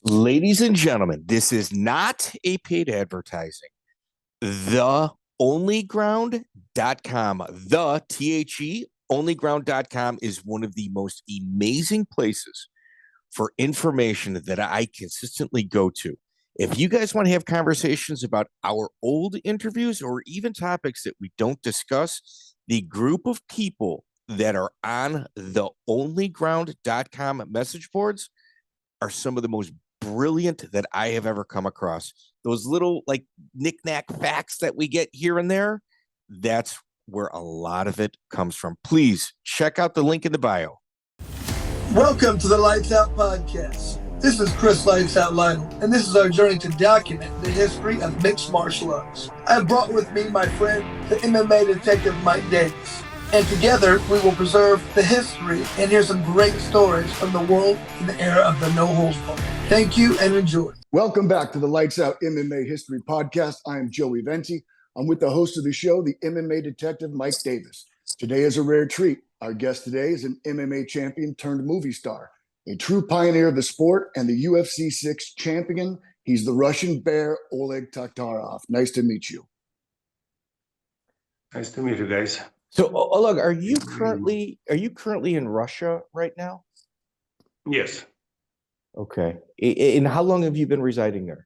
Ladies and gentlemen, this is not a paid advertising. TheOnlyGround.com, onlyground.com is one of the most amazing places for information that I consistently go to. If you guys want to have conversations about our old interviews or even topics that we don't discuss, the group of people that are on the onlyground.com message boards are some of the most brilliant that I have ever come across. Those little like knick-knack facts that we get here and there, that's where a lot of it comes from. Please check out the link in the bio. Welcome to the Lights Out Podcast. This is Chris Lights Out Lionel, and this is our journey to document the history of mixed martial arts. I have brought with me my friend, the MMA detective Mike Davis, and together we will preserve the history and hear some great stories from the world in the era of the no holds barred. Thank you and enjoy. Welcome back to the Lights Out MMA History Podcast. I am Joey Venti. I'm with the host of the show, the MMA detective Mike Davis. Today is a rare treat. Our guest today is an MMA champion turned movie star, a true pioneer of the sport and the UFC 6 champion. He's the Russian bear, Oleg Taktarov. Nice to meet you. Nice to meet you guys. So, Oleg, are you currently in Russia right now? Yes. Okay. And how long have you been residing there?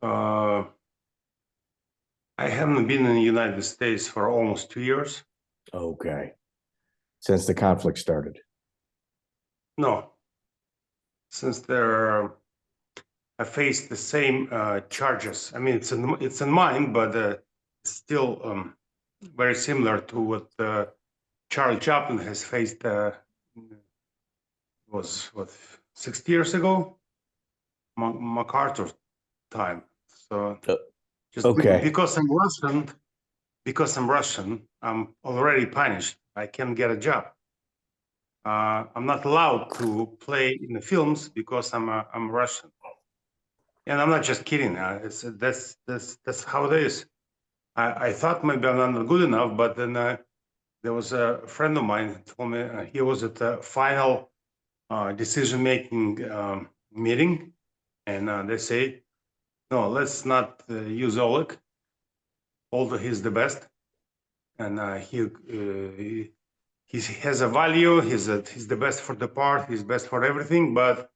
I haven't been in the United States for almost 2 years. Okay. Since the conflict started? No. Since I faced the same charges. I mean, it's in mine, but still very similar to what Charles Chaplin has faced. Was 60 years ago? MacArthur time. So just okay. because I'm Russian, I'm already punished. I can't get a job. I'm not allowed to play in the films because I'm Russian. And I'm not just kidding. That's how it is. I thought maybe I'm not good enough, but then there was a friend of mine who told me he was at the final decision-making meeting, and they say, no, let's not use Oleg. Although he's the best, and he has a value. He's the best for the part. He's best for everything. But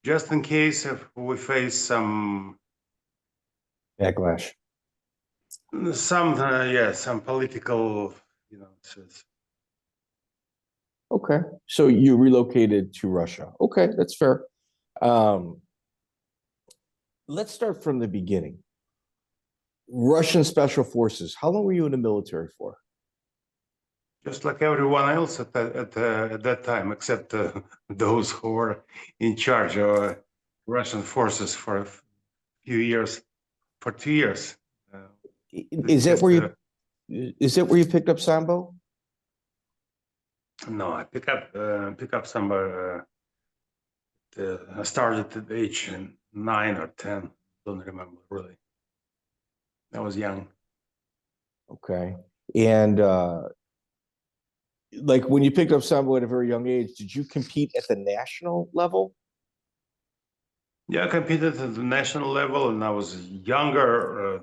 just in case if we face some backlash, some political, Okay. So you relocated to Russia. Okay, that's fair. Let's start from the beginning. Russian Special Forces. How long were you in the military for? Just like everyone else at that time, except those who were in charge of Russian forces for a few years, for 2 years. Is that where you picked up Sambo? No, I pick up Sambo. I started at age 9 or 10. Don't remember really. I was young. Okay, and like when you picked up Sambo at a very young age, did you compete at the national level? Yeah, I competed at the national level, and I was younger,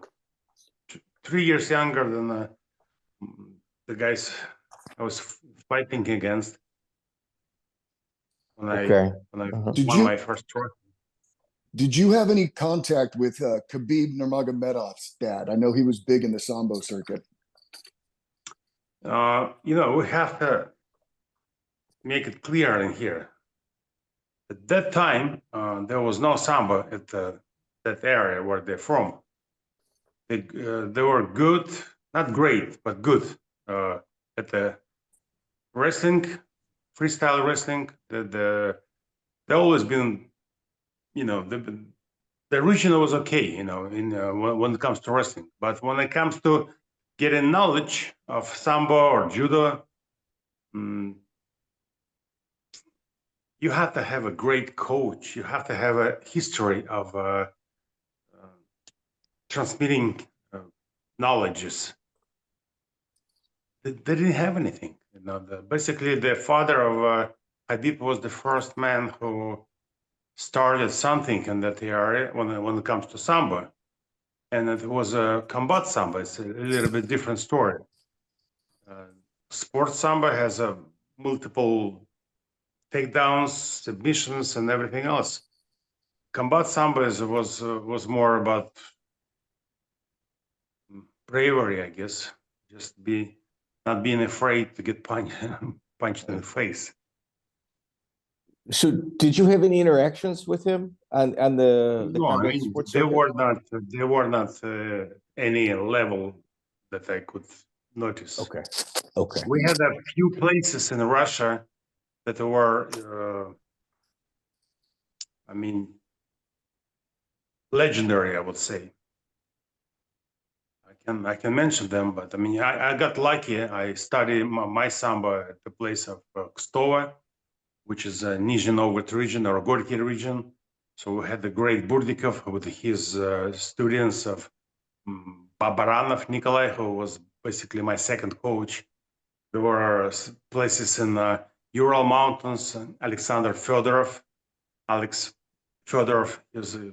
3 years younger than the guys I was fighting against when I won my first trophy. Did you have any contact with Khabib Nurmagomedov's dad? I know he was big in the Sambo circuit. We have to make it clear in here. At that time, there was no Sambo at that area where they're from. They were good, not great, but good at the wrestling, freestyle wrestling. They always been, the regional was okay, when it comes to wrestling. But when it comes to getting knowledge of Sambo or judo, you have to have a great coach. You have to have a history of transmitting knowledges. They didn't have anything. Basically, the father of Khabib was the first man who started something in that area when it comes to Sambo. And it was a combat Sambo. It's a little bit different story. Sports Sambo has a multiple takedowns, submissions, and everything else. Combat Sambo was more about bravery, I guess. Just not being afraid to get punched in the face. So, did you have any interactions with him on the No, I combat mean, sports they circuit? were not any level that I could notice. Okay. Okay. We had a few places in Russia that were, I mean, legendary, I would say. I can mention them, but I mean, I got lucky. I studied my Sambo at the place of Kstova, which is a Nizhny Novgorod region or Gorky region. So we had the great Verdica with his students of Babaranov Nikolai, who was basically my second coach. There were places in Ural Mountains, Alexander Fedorov. Alex Fedorov is a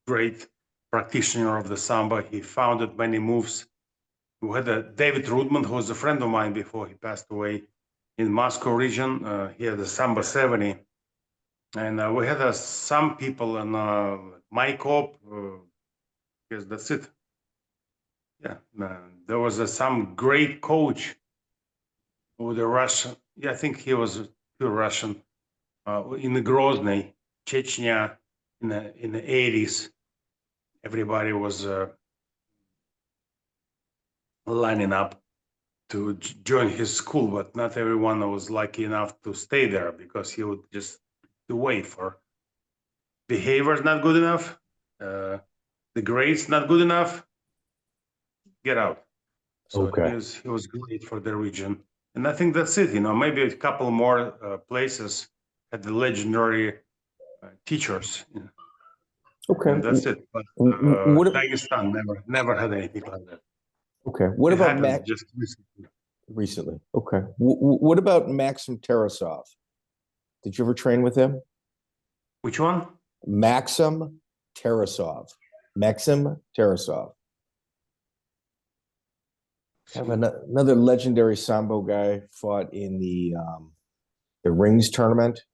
great practitioner of the Sambo. He founded many moves. We had David Rudman, who was a friend of mine before he passed away, in Moscow region. He had the Sambo 70. And we had some people in Mike Op. Yes, that's it. Yeah, there was some great coach with a Russian. Yeah, I think he was pure Russian in the Grozny, Chechnya, in the 80s. Everybody was lining up to join his school, but not everyone was lucky enough to stay there because he would just wait for behavior is not good enough, the grades not good enough, get out. So Okay. he was great for the region, and I think that's it. Maybe a couple more places had the legendary teachers. Okay. And that's it. But Dagestan never had anything like that. Okay. What about Max? Just Recently. Okay. What about Maxim Tarasov? Did you ever train with him? Which one? Maxim Tarasov. Maxim Tarasov. Have another legendary Sambo guy fought in the rings tournament.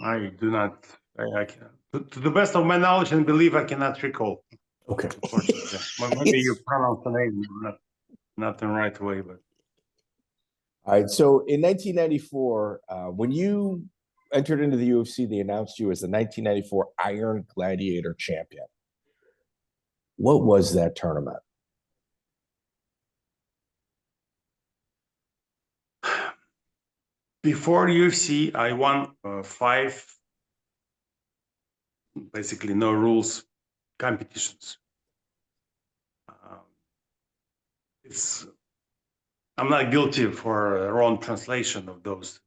I do not. I can, to the best of my knowledge and belief, I cannot recall. Okay. Maybe you pronounce the name not the right way, but. All right. So in 1994, when you entered into the UFC, they announced you as the 1994 Iron Gladiator champion. What was that tournament? Before UFC, I won 5 basically no rules competitions. I'm not guilty for a wrong translation of those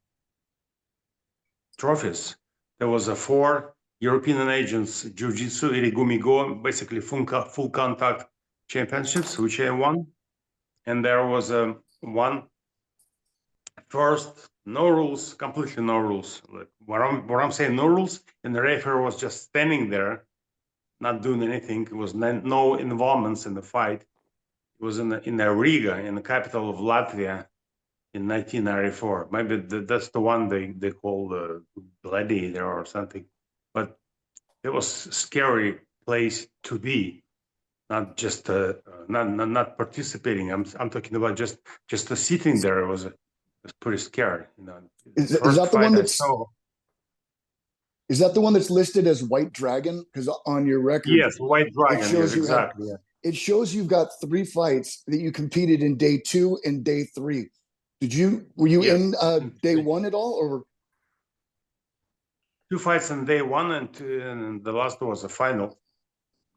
trophies. There was 4 European agents Jiu-Jitsu, Irigumigo, basically full contact championships, which I won. And there was one first no rules, completely no rules. Like what I'm saying, no rules, and the referee was just standing there, not doing anything. It was no involvements in the fight. It was in Riga, in the capital of Latvia, in 1994. Maybe that's the one they call the Gladiator or something. But it was a scary place to be, not just not participating. I'm talking about just sitting there. It was pretty scary. Is that the one that's? Is that the one that's listed as White Dragon? Because on your record, yes, White Dragon. It shows yes, exactly. It shows you've got 3 fights that you competed in day 2 and day 3. Were you in day 1 at all, or 2 fights in day 1 and the last was a final.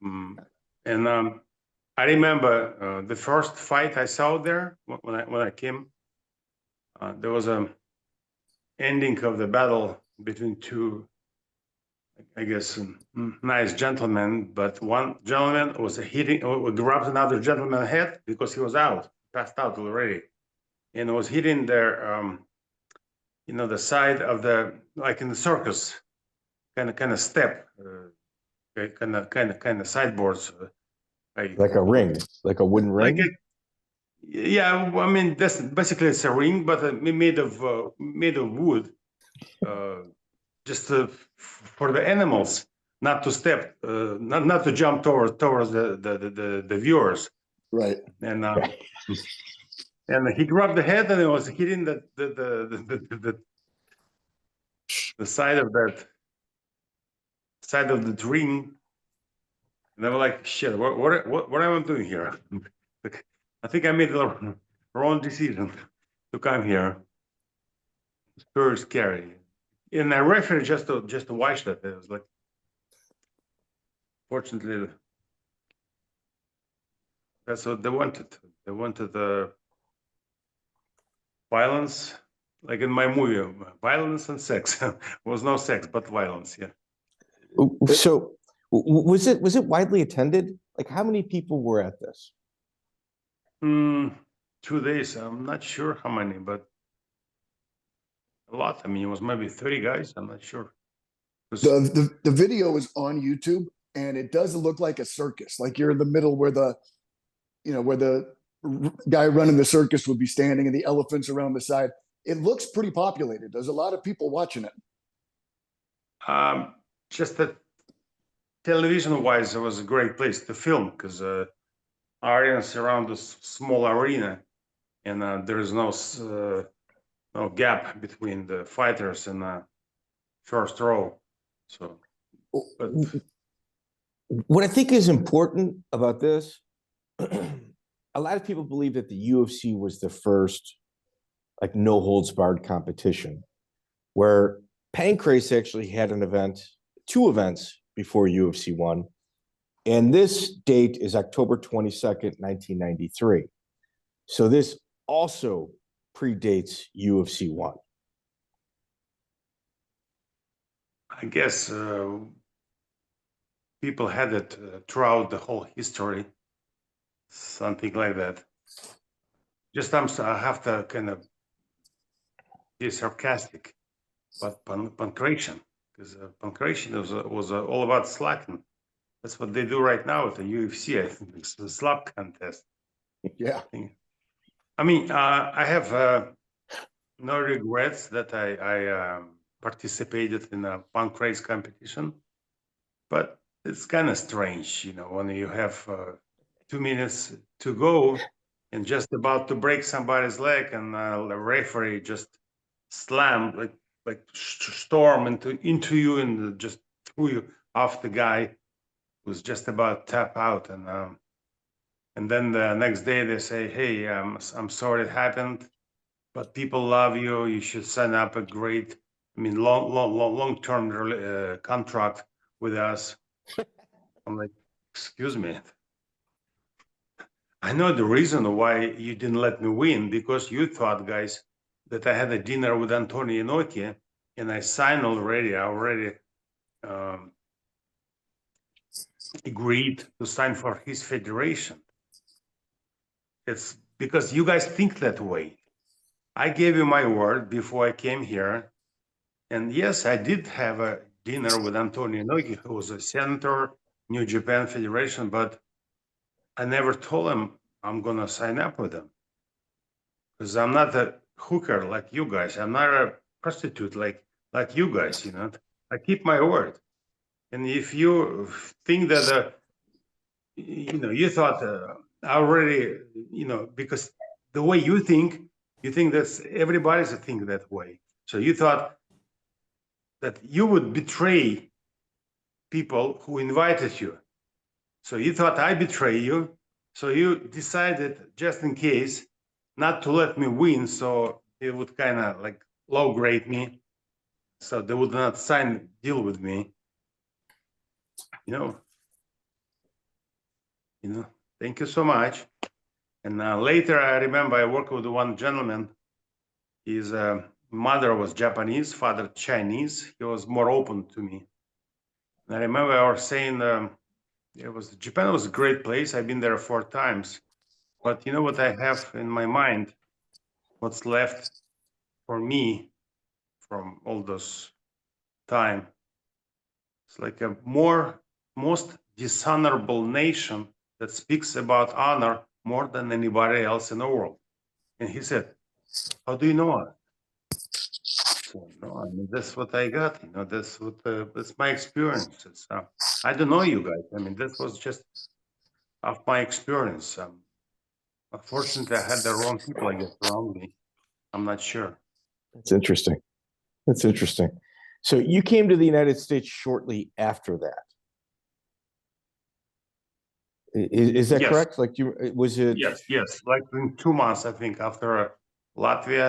And I remember the first fight I saw there when I came. There was a ending of the battle between 2, I guess, nice gentlemen, but one gentleman was grabbed another gentleman's head because he was passed out already, and was hitting their the side of the, like in the circus, kind of step, kind of sideboards, Like a ring, like a wooden ring. Yeah, I mean that's basically it's a ring, but made of wood, just for the animals not to step, not to jump towards the viewers. Right. And he grabbed the head and it was hitting the side of the ring. And I was like, shit, what am I doing here? I think I made the wrong decision to come here. It's very scary. And I referee just to watch that. It was like, fortunately, that's what they wanted. They wanted violence, like in my movie, violence and sex. There was no sex, but violence. Yeah. So was it widely attended? Like how many people were at this? 2 days. I'm not sure how many, but a lot. I mean, it was maybe 30 guys. I'm not sure. The video is on YouTube, and it does look like a circus. Like you're in the middle where the guy running the circus would be standing, and the elephants around the side. It looks pretty populated. There's a lot of people watching it. Just that television-wise, it was a great place to film because audience around a small arena, and there is no gap between the fighters and first row. So, but what I think is important about this, a lot of people believe that the UFC was the first like no holds barred competition, where Pancrase actually had two events before UFC 1. And this date is October 22nd, 1993. So this also predates UFC 1. I guess people had it throughout the whole history, something like that. Just I have to kind of be sarcastic, but Pancrase, because Pancrase was all about slacking. That's what they do right now at the UFC. I think it's the slap contest. Yeah. I mean, I have no regrets that I participated in a Pancrase competition, but it's kind of strange, when you have 2 minutes to go and just about to break somebody's leg, and the referee just slammed like storm into you and just threw you off the guy who was just about to tap out, and then the next day they say, hey, I'm sorry it happened, but people love you. You should sign up a great, long-term contract with us. I'm like, excuse me. I know the reason why you didn't let me win, because you thought, guys, that I had a dinner with Antonio Inoki and I signed already. I already agreed to sign for his federation. It's because you guys think that way. I gave you my word before I came here. And yes, I did have a dinner with Antonio Inoki, who was a senator, New Japan Federation, but I never told him I'm going to sign up with him. Because I'm not a hooker like you guys. I'm not a prostitute like you guys, I keep my word. And if you think that, you thought already, because the way you think that everybody's think that way. So you thought that you would betray people who invited you. So you thought I betray you. So you decided, just in case, not to let me win. So it would kind of like low grade me. So they would not sign deal with me. Thank you so much. And later, I remember I worked with one gentleman. His mother was Japanese, father Chinese. He was more open to me. And I remember I was saying, Japan was a great place. I've been there 4 times. But you know what I have in my mind? What's left for me from all those time. It's like a most dishonorable nation that speaks about honor more than anybody else in the world. And he said, "How do you know it?" So, no, I mean, that's what I got. You know, that's my experience. It's I don't know you guys. I mean, that was just of my experience. Unfortunately, I had the wrong people, I guess, around me. I'm not sure. That's interesting. That's interesting. So you came to the United States shortly after that. Is that Yes. correct? Like was it? Yes. Like in 2 months, I think, after Latvia,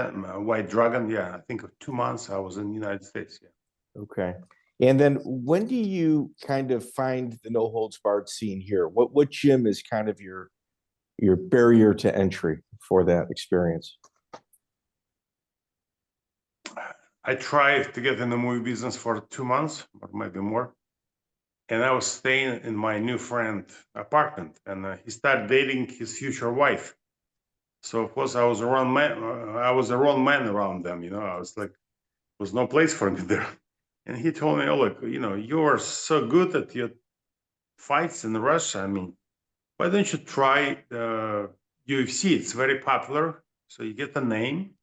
White Dragon. Yeah, I think of 2 months I was in the United States. Yeah. Okay. And then when do you kind of find the no holds barred scene here? What gym is kind of your barrier to entry for that experience? I tried to get in the movie business for 2 months or maybe more. And I was staying in my new friend apartment, and he started dating his future wife. So of course I was the wrong man around them, you know. I was like, there was no place for me there. And he told me, "Oh, look, you know, you are so good at your fights in Russia. I mean, why don't you try UFC? It's very popular. So you get a name,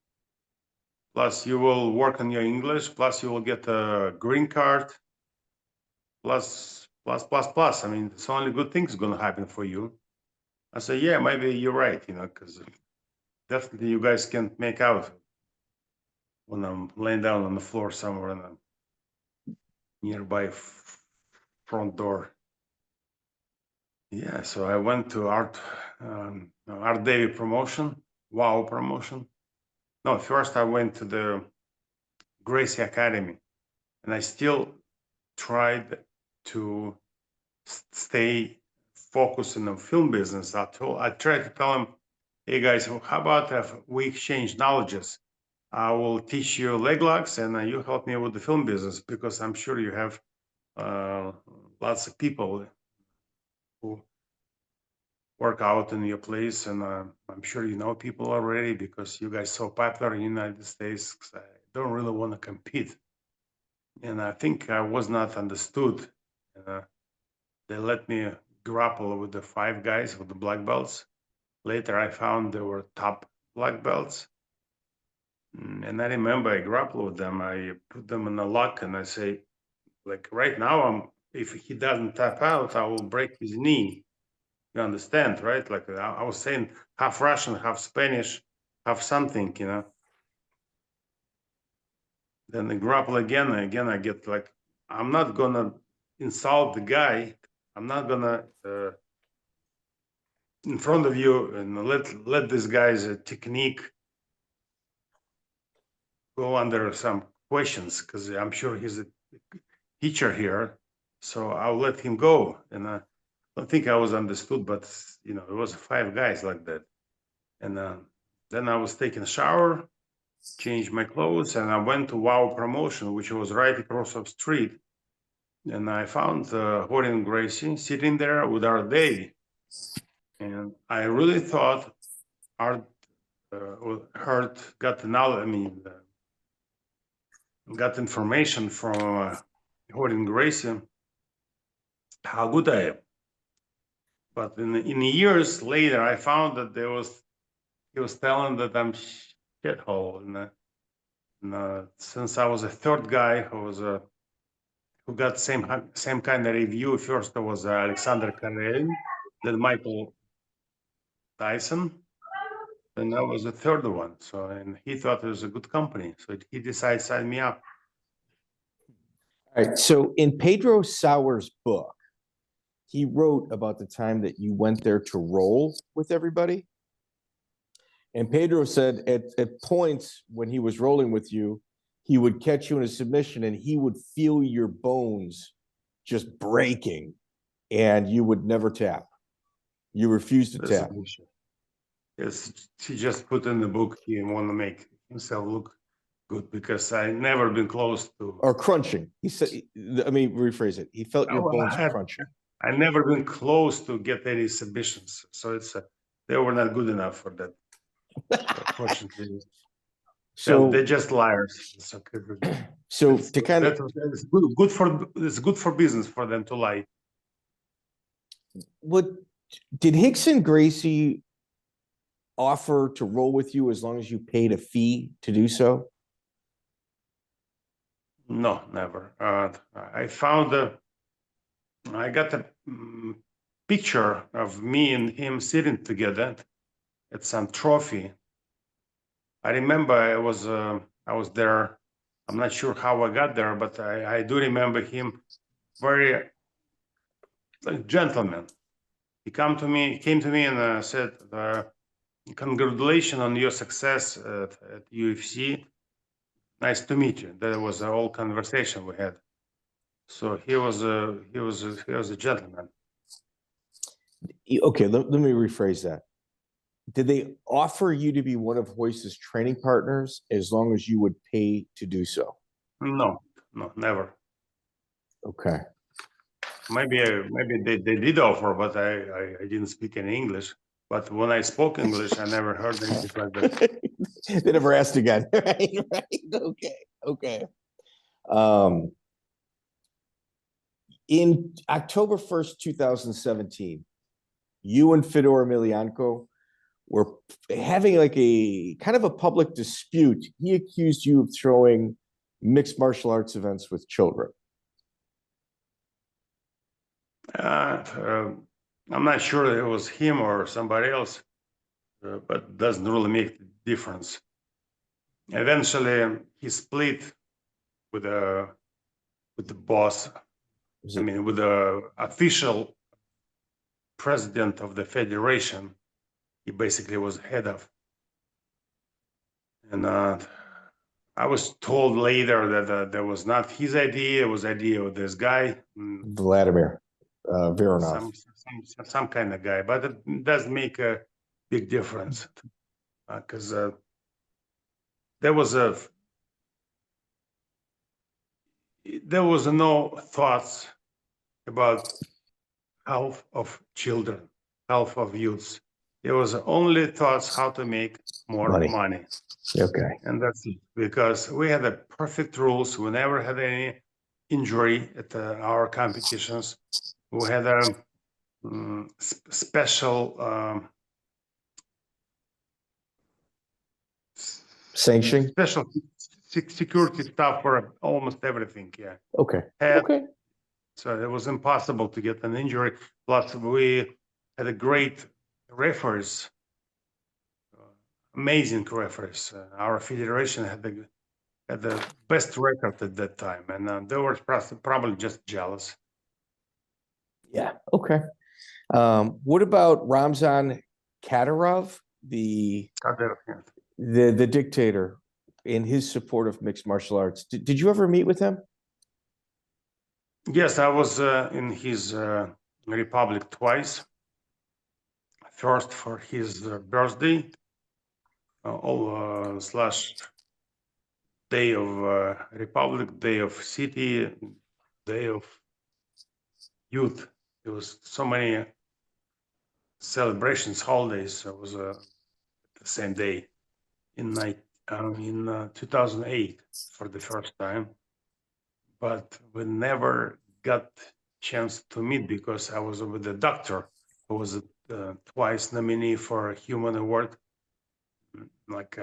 plus you will work on your English, plus you will get a green card, plus. I mean, it's only good things going to happen for you." I said, "Yeah, maybe you're right, you know, because definitely you guys can't make out when I'm laying down on the floor somewhere in a nearby front door." Yeah, so I went to Art Davy promotion, Wow promotion. No, first I went to the Gracie Academy, and I still tried to stay focused in the film business. I tried to tell them, "Hey guys, how about if we exchange knowledges? I will teach you leg locks, and you help me with the film business, because I'm sure you have lots of people who work out in your place, and I'm sure you know people already because you guys so popular in the United States. I don't really want to compete." And I think I was not understood. They let me grapple with the 5 guys with the black belts. Later, I found they were top black belts. And I remember I grappled with them. I put them in a lock, and I say, like, right now, if he doesn't tap out, I will break his knee. You understand, right? Like I was saying, half Russian, half Spanish, half something, you know. Then I grapple again, and again I get like, I'm not gonna insult the guy. I'm not gonna in front of you and let this guy's technique go under some questions, because I'm sure he's a teacher here. So I'll let him go. And I don't think I was understood, but you know, it was 5 guys like that. And then I was taking a shower, changed my clothes, and I went to Wow Promotion, which was right across the street. And I found Rorion Gracie sitting there with Art Davy. And I really thought Art got the knowledge, I mean, got information from Rorion Gracie how good I am. But in the years later, I found that he was telling that I'm shithole. And since I was a 3rd guy who got same kind of review, first there was Alexander Karenin, then Michael Tyson, and I was the 3rd one. So, and he thought it was a good company, so he decided to sign me up. All right. So in Pedro Sauer's book, he wrote about the time that you went there to roll with everybody. And Pedro said at points when he was rolling with you, he would catch you in a submission and he would feel your bones just breaking, and you would never tap. You refused to tap. Yes, he just put in the book he want to make himself look good, because I never been close to. Or crunching. He said, I mean, rephrase it. He felt your bones crunching. I never been close to get any submissions, so it's they were not good enough for that. Unfortunately. So they're just liars. It's okay. So to kind of it's good for business for them to lie. what did Rickson Gracie offer to roll with you as long as you paid a fee to do so? No, never. I found I got a picture of me and him sitting together at some trophy. I remember I was there. I'm not sure how I got there, but I do remember him very gentleman. He came to me and said, "Congratulations on your success at UFC. Nice to meet you." That was the whole conversation we had. So he was a gentleman. Okay, let me rephrase that. Did they offer you to be one of Royce's training partners as long as you would pay to do so? No, never. Okay. Maybe they did offer, but I didn't speak any English. But when I spoke English, I never heard anything like that. They never asked again. Right. Okay. In October 1st, 2017, you and Fedor Emeliaenko were having like a kind of a public dispute. He accused you of throwing mixed martial arts events with children. I'm not sure it was him or somebody else, but doesn't really make a difference. Eventually, he split with the boss. I mean, with the official president of the federation. He basically was head of. And I was told later that that was not his idea. It was the idea of this guy, Vladimir Voronov. Some kind of guy, but it does make a big difference because there was no thoughts about health of children, health of youths. There was only thoughts how to make more money. Okay. And that's it, because we had the perfect rules. We never had any injury at our competitions. We had a special sanction, special security stuff for almost everything. Yeah. Okay. So it was impossible to get an injury. Plus, we had a great referees, amazing referees. Our federation had the best record at that time, and they were probably just jealous. Yeah. Okay. What about Ramzan Kadyrov, the dictator, in his support of mixed martial arts? Did you ever meet with him? Yes, I was in his republic twice. First for his birthday, slash day of republic, day of city, day of youth. There was so many celebrations, holidays. It was the same day in 2008 for the first time. But we never got chance to meet because I was with the doctor who was twice nominee for a human award. Like,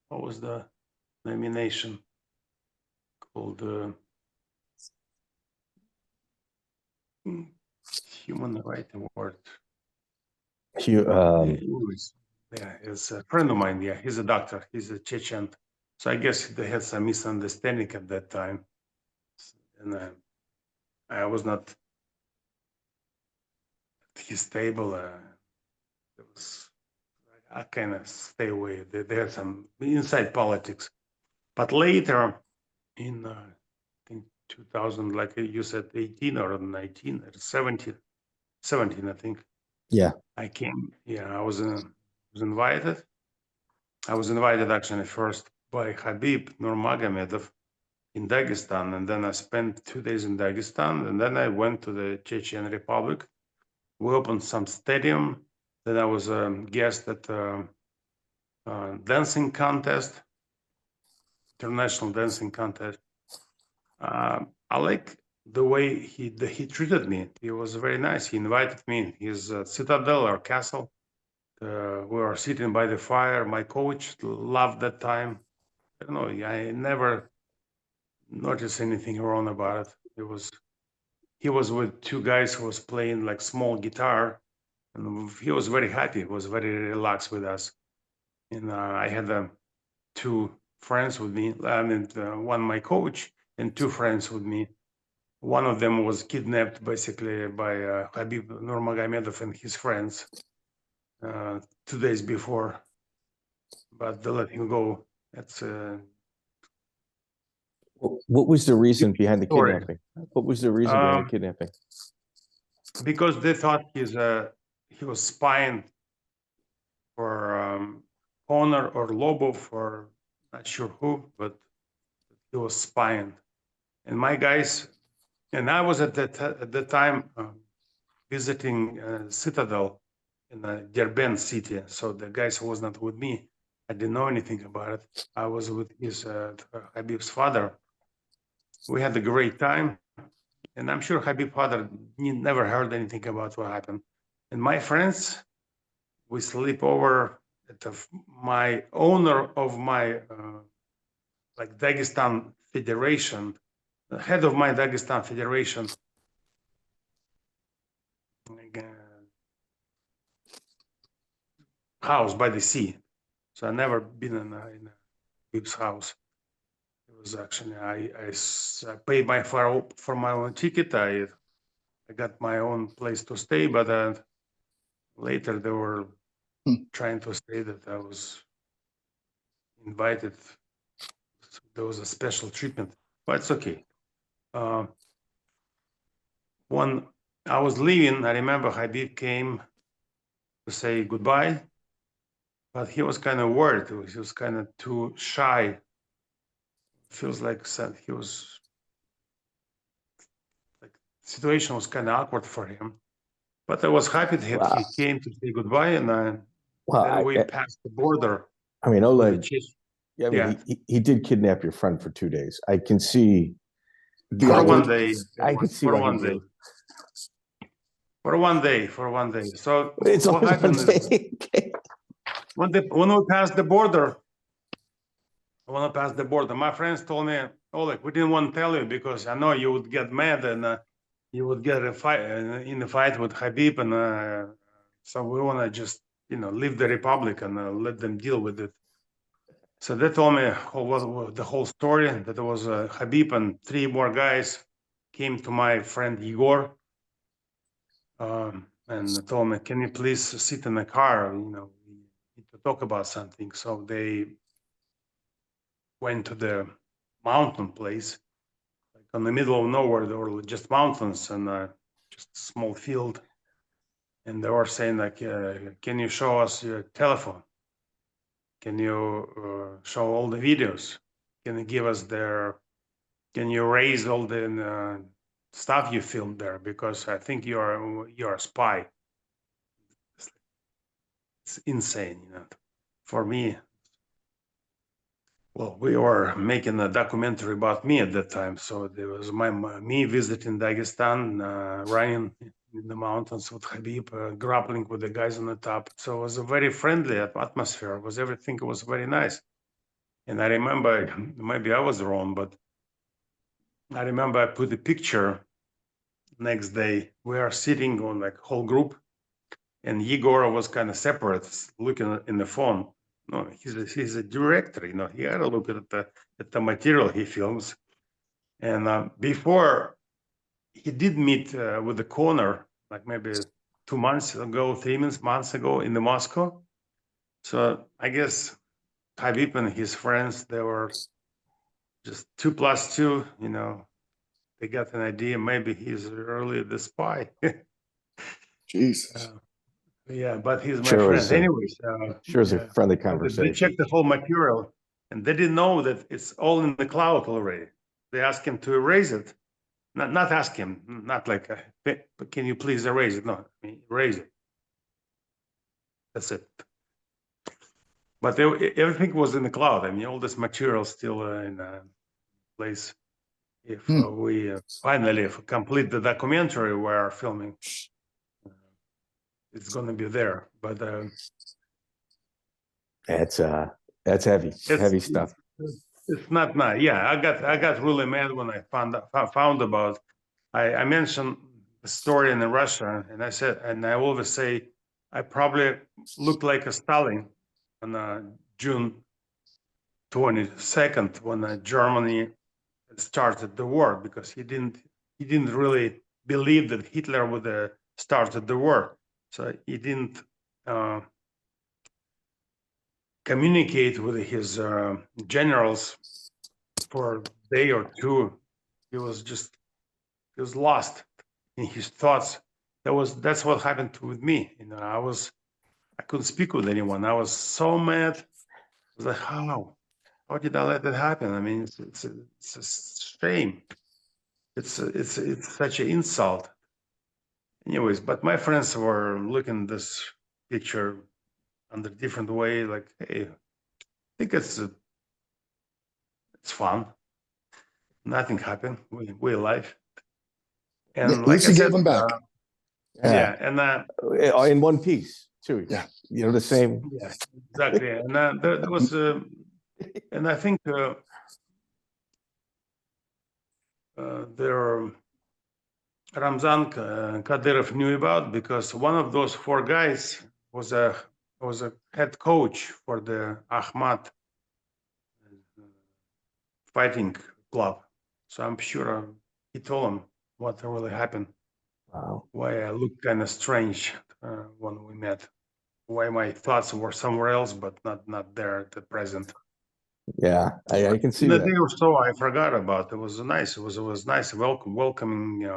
what was the nomination called? Human Rights Award. Yeah, it's a friend of mine. Yeah, he's a doctor. He's a Chechen. So I guess they had some misunderstanding at that time. And I was not at his table. I kind of stay away. They had some inside politics. But later, in I think 2000, like you said, 18 or 19 or 17, I think. Yeah. I came. Yeah, I was invited. I was invited actually first by Khabib Nurmagomedov in Dagestan, and then I spent 2 days in Dagestan, and then I went to the Chechen Republic. We opened some stadium. Then I was a guest at a dancing contest international dancing contest. I like the way he treated me. He was very nice. He invited me in his citadel or castle. We were sitting by the fire. My coach loved that time. I don't know. I never noticed anything wrong about it. He was with two guys who was playing like small guitar, and he was very happy. He was very relaxed with us. And I had two friends with me. I mean, one my coach and two friends with me. One of them was kidnapped basically by Khabib Nurmagomedov and his friends 2 days before, but they let him go. That's What was the reason behind the story. kidnapping? What was the reason behind the kidnapping? Because they thought he was spying for Honor or Lobov or not sure who, but he was spying. And my guys, and I was at the time visiting Citadel in Derbent city. So the guys who was not with me, I didn't know anything about it. I was with his Habib's father. We had a great time, and I'm sure Habib's father never heard anything about what happened. And my friends, we sleep over at my owner of my like Dagestan Federation, the head of my Dagestan Federation. House by the sea. So I never been in a Habib's house. It was actually I paid for my own ticket. I got my own place to stay, but later they were trying to say that I was invited. So there was a special treatment, but it's okay. When I was leaving, I remember Habib came to say goodbye, but he was kind of worried. He was kind of too shy. Feels like he was like situation was kind of awkward for him. But I was happy that he came to say goodbye, and then we passed the border. I mean, Oleg, he did kidnap your friend for 2 days. I can see. For one day. I could see for one day. For one day. So it's what happened is when we passed the border, my friends told me, Oleg, we didn't want to tell you because I know you would get mad and you would get in a fight with Khabib, and so we want to just leave the republic and let them deal with it. So they told me the whole story, that there was Khabib and 3 more guys came to my friend Igor and told me, can you please sit in the car? We need to talk about something. So they went to the mountain place, like in the middle of nowhere. There were just mountains and just a small field. And they were saying like, can you show us your telephone? Can you show all the videos? Can you give us can you erase all the stuff you filmed there? Because I think you're a spy. It's insane, for me. Well, we were making a documentary about me at that time. So there was me visiting Dagestan, running in the mountains with Khabib, grappling with the guys on the top. So it was a very friendly atmosphere. Everything was very nice. And I remember, maybe I was wrong, but I remember I put a picture next day. We are sitting on like whole group, and Igor was kind of separate, looking in the phone. No, he's a director, he had to look at the material he films. And before he did meet with the corner, like maybe 2 months ago, 3 months ago in the Moscow. So I guess Khabib and his friends, they were just 2 + 2, they got an idea. Maybe he's really the spy. Jesus. Yeah, but he's my friend. Anyways, sure is a friendly conversation. They checked the whole material, and they didn't know that it's all in the cloud already. They asked him to erase it. Not ask him, not like, can you please erase it? No, erase it. That's it. But everything was in the cloud. I mean, all this material still in place. If we finally complete the documentary we're filming, it's going to be there. But That's heavy, heavy stuff. It's not nice. Yeah, I got really mad when I found about. I mentioned the story in Russia, and I said, and I always say, I probably looked like a Stalin on June 22nd when Germany started the war, because he didn't really believe that Hitler would started the war, so he didn't communicate with his generals for a day or two. He was lost in his thoughts. That's what happened with me. You know, I couldn't speak with anyone. I was so mad. I was like, how did I let that happen? I mean, it's a shame. It's such an insult. Anyways, but my friends were looking at this picture under different way, like, hey, I think it's fun. Nothing happened. We're alive. And at least you gave them back. Yeah, and in one piece too. Yeah, you know, the same. Yeah, exactly. And there was, and I think there Ramzan Kadyrov knew about, because one of those four guys was a head coach for the Ahmad fighting club. So I'm sure he told him what really happened. Wow. Why I looked kind of strange when we met. Why my thoughts were somewhere else, but not there at the present. Yeah, I can see the that. day or so I forgot about. It was nice. It was nice, welcoming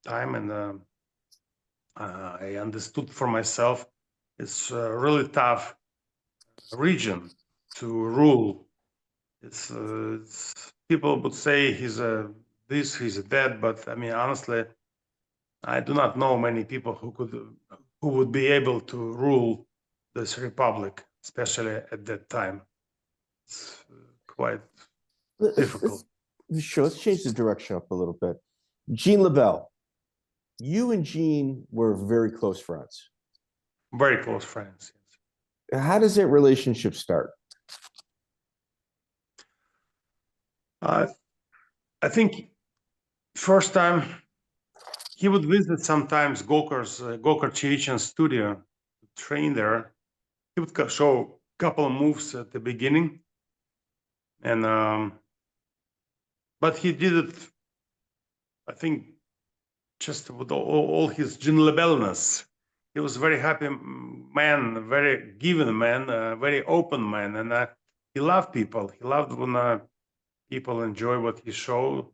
time, and I understood for myself. It's a really tough region to rule. It's people would say he's a this, he's a that, but I mean, honestly, I do not know many people who would be able to rule this republic, especially at that time. It's quite difficult. Let's change the direction up a little bit. Gene LeBell, you and Gene were very close friends. Very close friends. Yes. How does that relationship start? I think first time he would visit sometimes Gokar Chirichan's studio, train there. He would show a couple of moves at the beginning, and but he did it, I think, just with all his Gene LeBellness. He was a very happy man, a very given man, a very open man, and he loved people. He loved when people enjoy what he showed,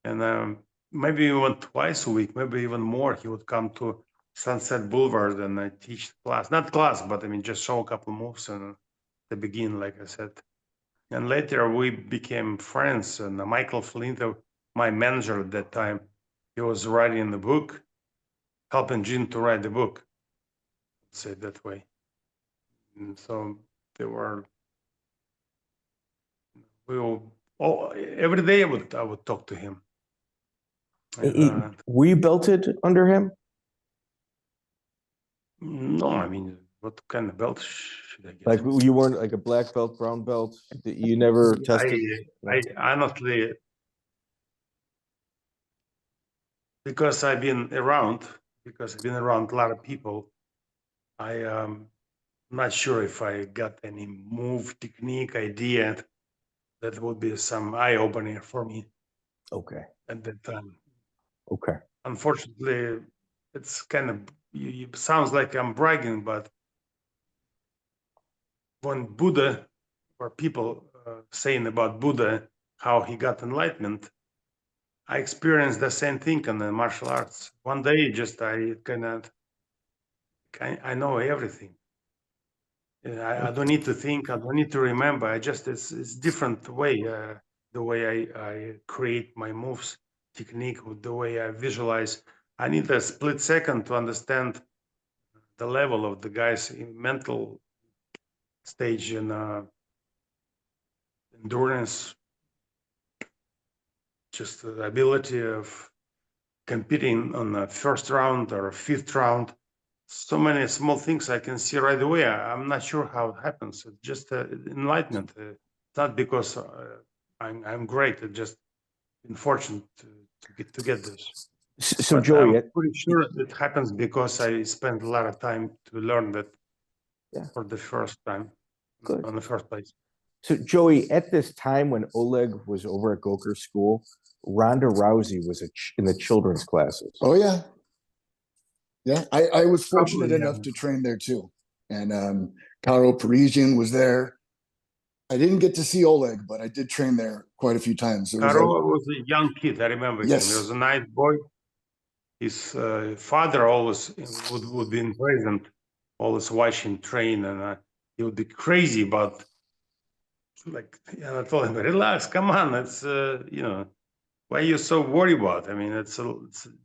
and maybe even twice a week, maybe even more, he would come to Sunset Boulevard and teach class. Not class, but I mean, just show a couple of moves and the beginning, like I said. And later we became friends, and Michael Flinto, my manager at that time, he was writing the book, helping Gene to write the book, say it that way. And so they were, every day I would talk to him. And, were you belted under him? No, I mean, what kind of belt should I get? Like, you weren't like a black belt, brown belt? You never tested? I honestly, because I've been around a lot of people, I'm not sure if I got any move, technique, idea that would be some eye-opener for me. Okay. At that time. Okay. Unfortunately, it's kind of, it sounds like I'm bragging, but when Buddha, or people saying about Buddha, how he got enlightenment, I experienced the same thing in the martial arts. One day, I know everything. I don't need to think. I don't need to remember. It's different way. The way I create my moves, technique, with the way I visualize. I need a split second to understand the level of the guy's mental stage in endurance, just the ability of competing on the first round or fifth round. So many small things I can see right away. I'm not sure how it happens. It's just enlightenment. It's not because I'm great. It's just been fortunate to get this. So But Joey, I'm pretty sure it happens because I spent a lot of time to learn that for the first time on the first place. So Joey, at this time when Oleg was over at Gokor School, Ronda Rousey was in the children's classes. Oh yeah. Yeah, I was fortunate enough to train there too. And Karo Parisyan was there. I didn't get to see Oleg, but I did train there quite a few times. Karo was a young kid. I remember him. He was a nice boy. His father always would be present, always watch him train, and he would be crazy about, like, I told him, relax, come on, it's you know, why are you so worried about? I mean, it's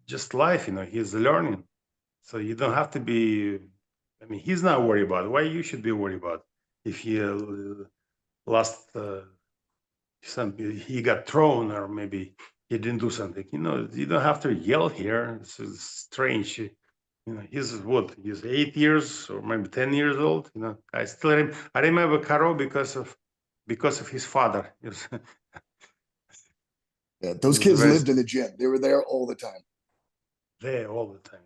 just life, you know. He's learning, so you don't have to be. I mean, he's not worried about it. Why you should be worried about if he lost he got thrown, or maybe he didn't do something. You know, you don't have to yell here. It's strange. You know, he's 8 years or maybe 10 years old. You know, I remember Karo because of his father. Yeah, those kids lived in the gym. They were there all the time. There all the time.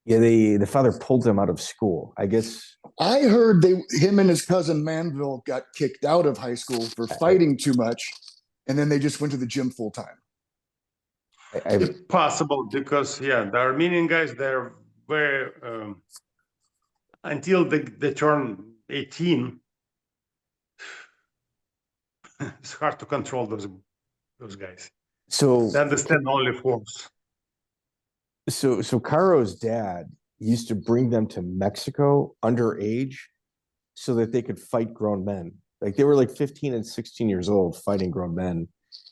Yeah, the father pulled him out of school, I guess. I heard him and his cousin Manville got kicked out of high school for fighting too much, and then they just went to the gym full time. It's possible because the Armenian guys, they're very until they turn 18. It's hard to control those guys. So they understand only force. So Karo's dad used to bring them to Mexico underage so that they could fight grown men. Like they were like 15 and 16 years old fighting grown men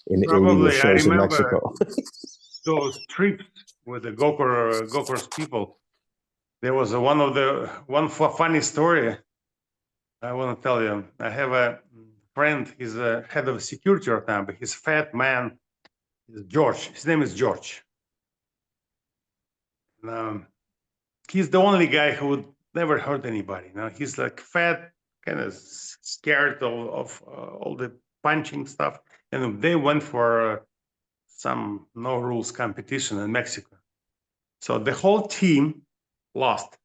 in illegal shows in Mexico. Those trips with the Gokor's people. There was one funny story I want to tell you. I have a friend, he's a head of security right now, but he's a fat man. He's George. His name is George. He's the only guy who would never hurt anybody. Now he's like fat, kind of scared of all the punching stuff. And they went for some no rules competition in Mexico. So the whole team lost.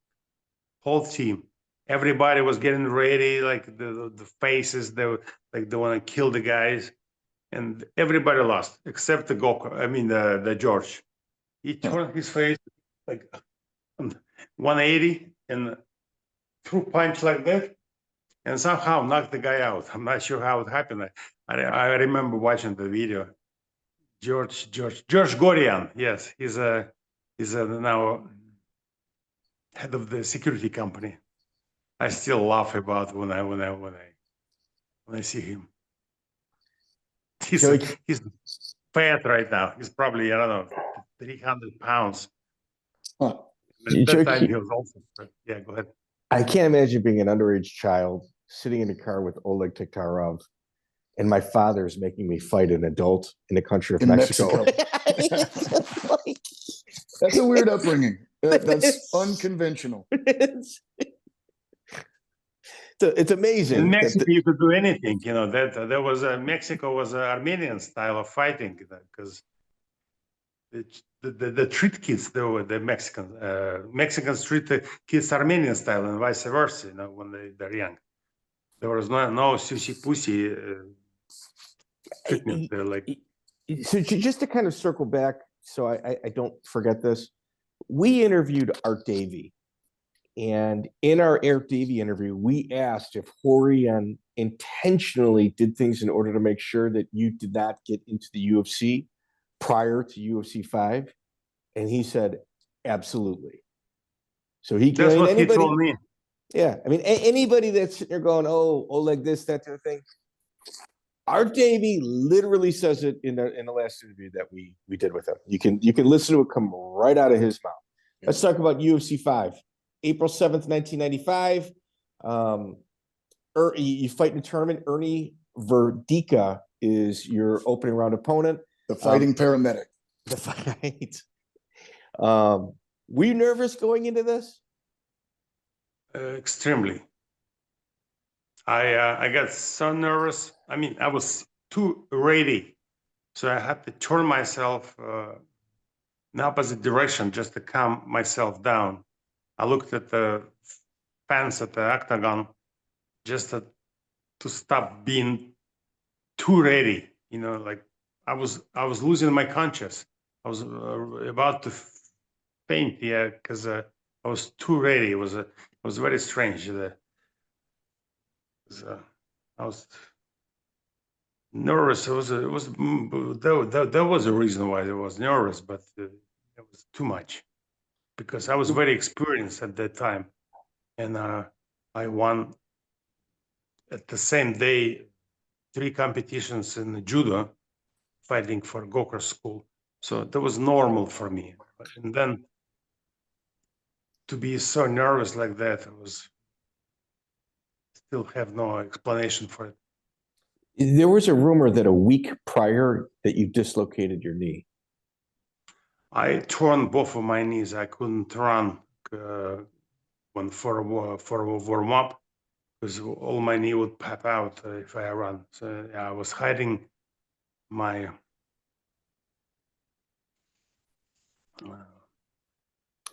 Whole team. Everybody was getting ready, like the faces. They want to kill the guys, and everybody lost except the the George. He turned his face like 180 and threw punch like that, and somehow knocked the guy out. I'm not sure how it happened. I remember watching the video. George Gorian, yes, he's now head of the security company. I still laugh about when I see him. He's fat right now. He's probably, I don't know, 300 pounds. Huh. At that time, he was also, yeah, go ahead. I can't imagine being an underage child sitting in a car with Oleg Taktarov, and my father's making me fight an adult in the country of Mexico. That's a weird upbringing. That's unconventional. It's amazing. In Mexico, you could do anything. You know that there was Mexico was an Armenian style of fighting because the treat kids, the Mexicans treat the kids Armenian style and vice versa. You know, when they're young, there was no sushi pussy treatment. So just to kind of circle back, so I don't forget this, we interviewed Art Davie. And in our Art Davie interview, we asked if Rorion intentionally did things in order to make sure that you did not get into the UFC prior to UFC 5. And he said, absolutely. So That's what he told me. Yeah. I mean, anybody that's sitting there going, oh, Oleg, this, that, the thing. Art Davie literally says it in the last interview that we did with him. You can listen to it come right out of his mouth. Let's talk about UFC 5. April 7th, 1995. You fight in a tournament. Ernie Verdica is your opening round opponent. The fighting paramedic. The fight. Were you nervous going into this? Extremely. I got so nervous. I mean, I was too ready, so I had to turn myself in the opposite direction just to calm myself down. I looked at the fans at the octagon just to stop being too ready. You know, like I was losing my conscience. I was about to faint, yeah, because I was too ready. It was very strange. I was nervous. There was a reason why I was nervous, but it was too much because I was very experienced at that time, and I won at the same day 3 competitions in judo, fighting for Gokor school. So that was normal for me. And then to be so nervous like that, I was still have no explanation for it. There was a rumor that a week prior that you dislocated your knee. I torn both of my knees. I couldn't run when for a warm up because all my knee would pop out if I run. So I was hiding my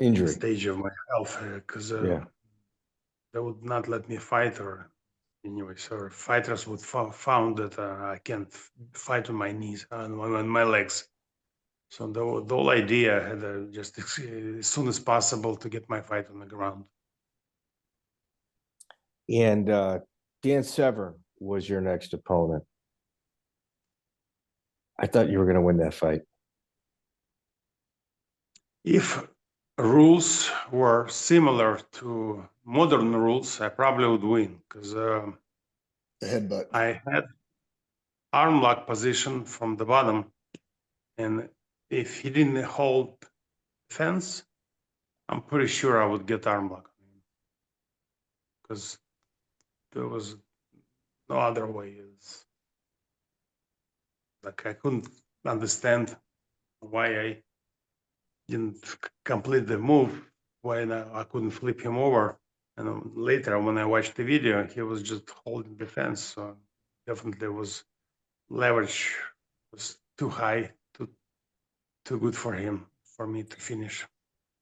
Injury stage of my health because they would not let me fight, or anyway, so fighters would found that I can't fight on my knees and on my legs. So the whole idea had just as soon as possible to get my fight on the ground. And Dan Severn was your next opponent. I thought you were going to win that fight. If rules were similar to modern rules, I probably would win because The headbutt. I had arm lock position from the bottom, and if he didn't hold fence, I'm pretty sure I would get arm lock because there was no other way. It's like I couldn't understand why I didn't complete the move, why I couldn't flip him over. And later, when I watched the video, he was just holding the fence. So definitely was leverage was too high, too good for him, for me to finish.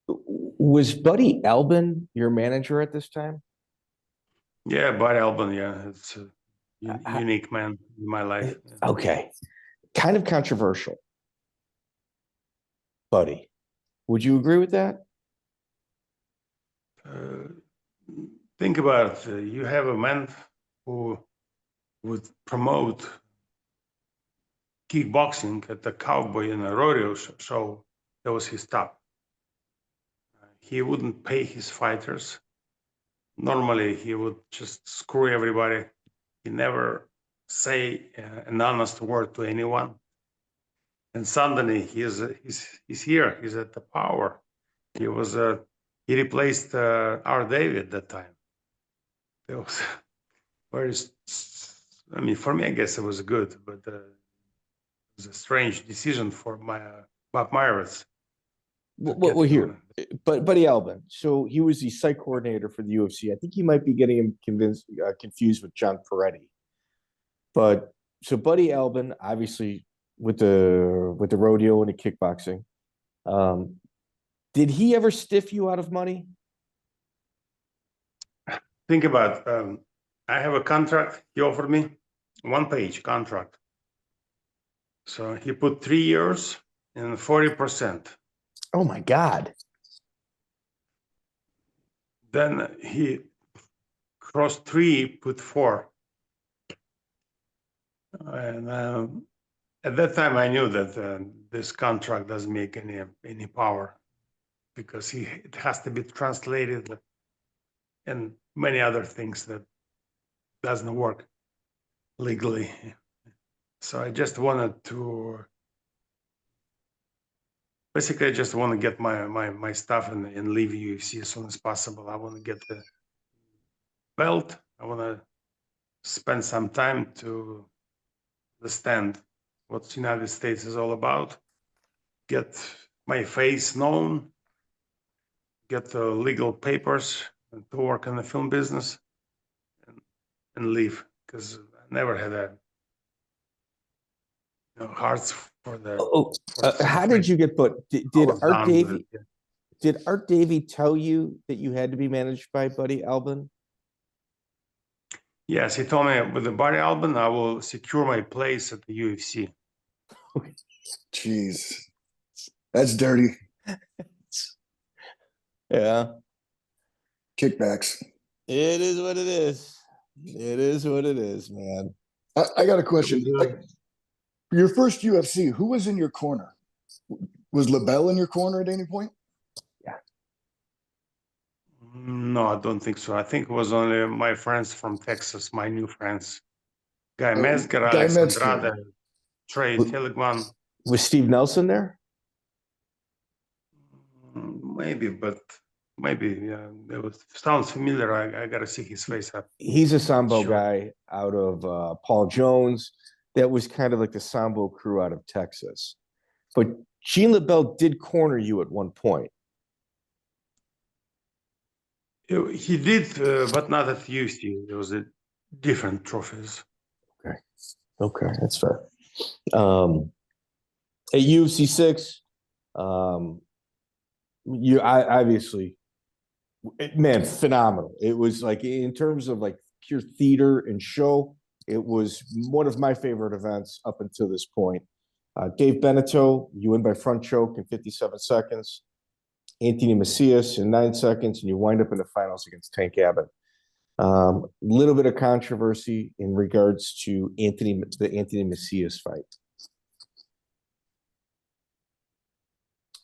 Was Buddy Alvin your manager at this time? Yeah, Buddy Alvin, yeah, it's a unique man in my life. Okay. Kind of controversial. Buddy, would you agree with that? Think about it. You have a man who would promote kickboxing at the Cowboy and a Rodeo show. That was his top. He wouldn't pay his fighters. Normally, he would just screw everybody. He never say an honest word to anyone. And suddenly, he's here. He's at the power. He replaced R. David at that time. It was very. I mean, for me, I guess it was good, but it was a strange decision for my Bob Myers. Well, here, but Buddy Alvin. So he was the site coordinator for the UFC. I think you might be getting him confused with John Peretti. But so Buddy Alvin, obviously with the rodeo and the kickboxing, did he ever stiff you out of money? Think about. I have a contract. He offered me 1-page contract. So he put 3 years and 40%. Oh my God. Then he crossed 3, put 4. And at that time, I knew that this contract doesn't make any power because it has to be translated and many other things that doesn't work legally. So I just wanted to. Basically, I just want to get my stuff and leave UFC as soon as possible. I want to get the belt. I want to spend some time to understand what the United States is all about, get my face known, get the legal papers, and to work in the film business, and leave, because I never had a hearts for the. How did you get put? Did was Art done with Davey? it, Did Art Davey tell you that you had to be managed by Buddy Alvin? Yes, he told me with the Buddy Alvin, I will secure my place at the UFC. Jeez, that's dirty. Yeah. Kickbacks. It is what it is. It is what it is, man. I got a question. Like, your first UFC, who was in your corner? Was LeBell in your corner at any point? No, I don't think so. I think it was only my friends from Texas, my new friends. Guy Metzger, Guy Alex Metzger. Andrade, Trey Tilligman. Was Steve Nelson there? Maybe, but maybe, yeah. It sounds familiar. I got to see his face up. He's a Sambo Sure. guy out of Paul Jones. That was kind of like the Sambo crew out of Texas. But Gene LeBell did corner you at one point. He did, but not at UFC. There was a different trophies. Okay, that's fair. At UFC 6, I obviously, man, phenomenal. It was like, in terms of like pure theater and show, it was one of my favorite events up until this point. Dave Beneteau, you win by front choke in 57 seconds. Anthony Macias in 9 seconds, and you wind up in the finals against Tank Abbott. Little bit of controversy in regards to the Anthony Macias fight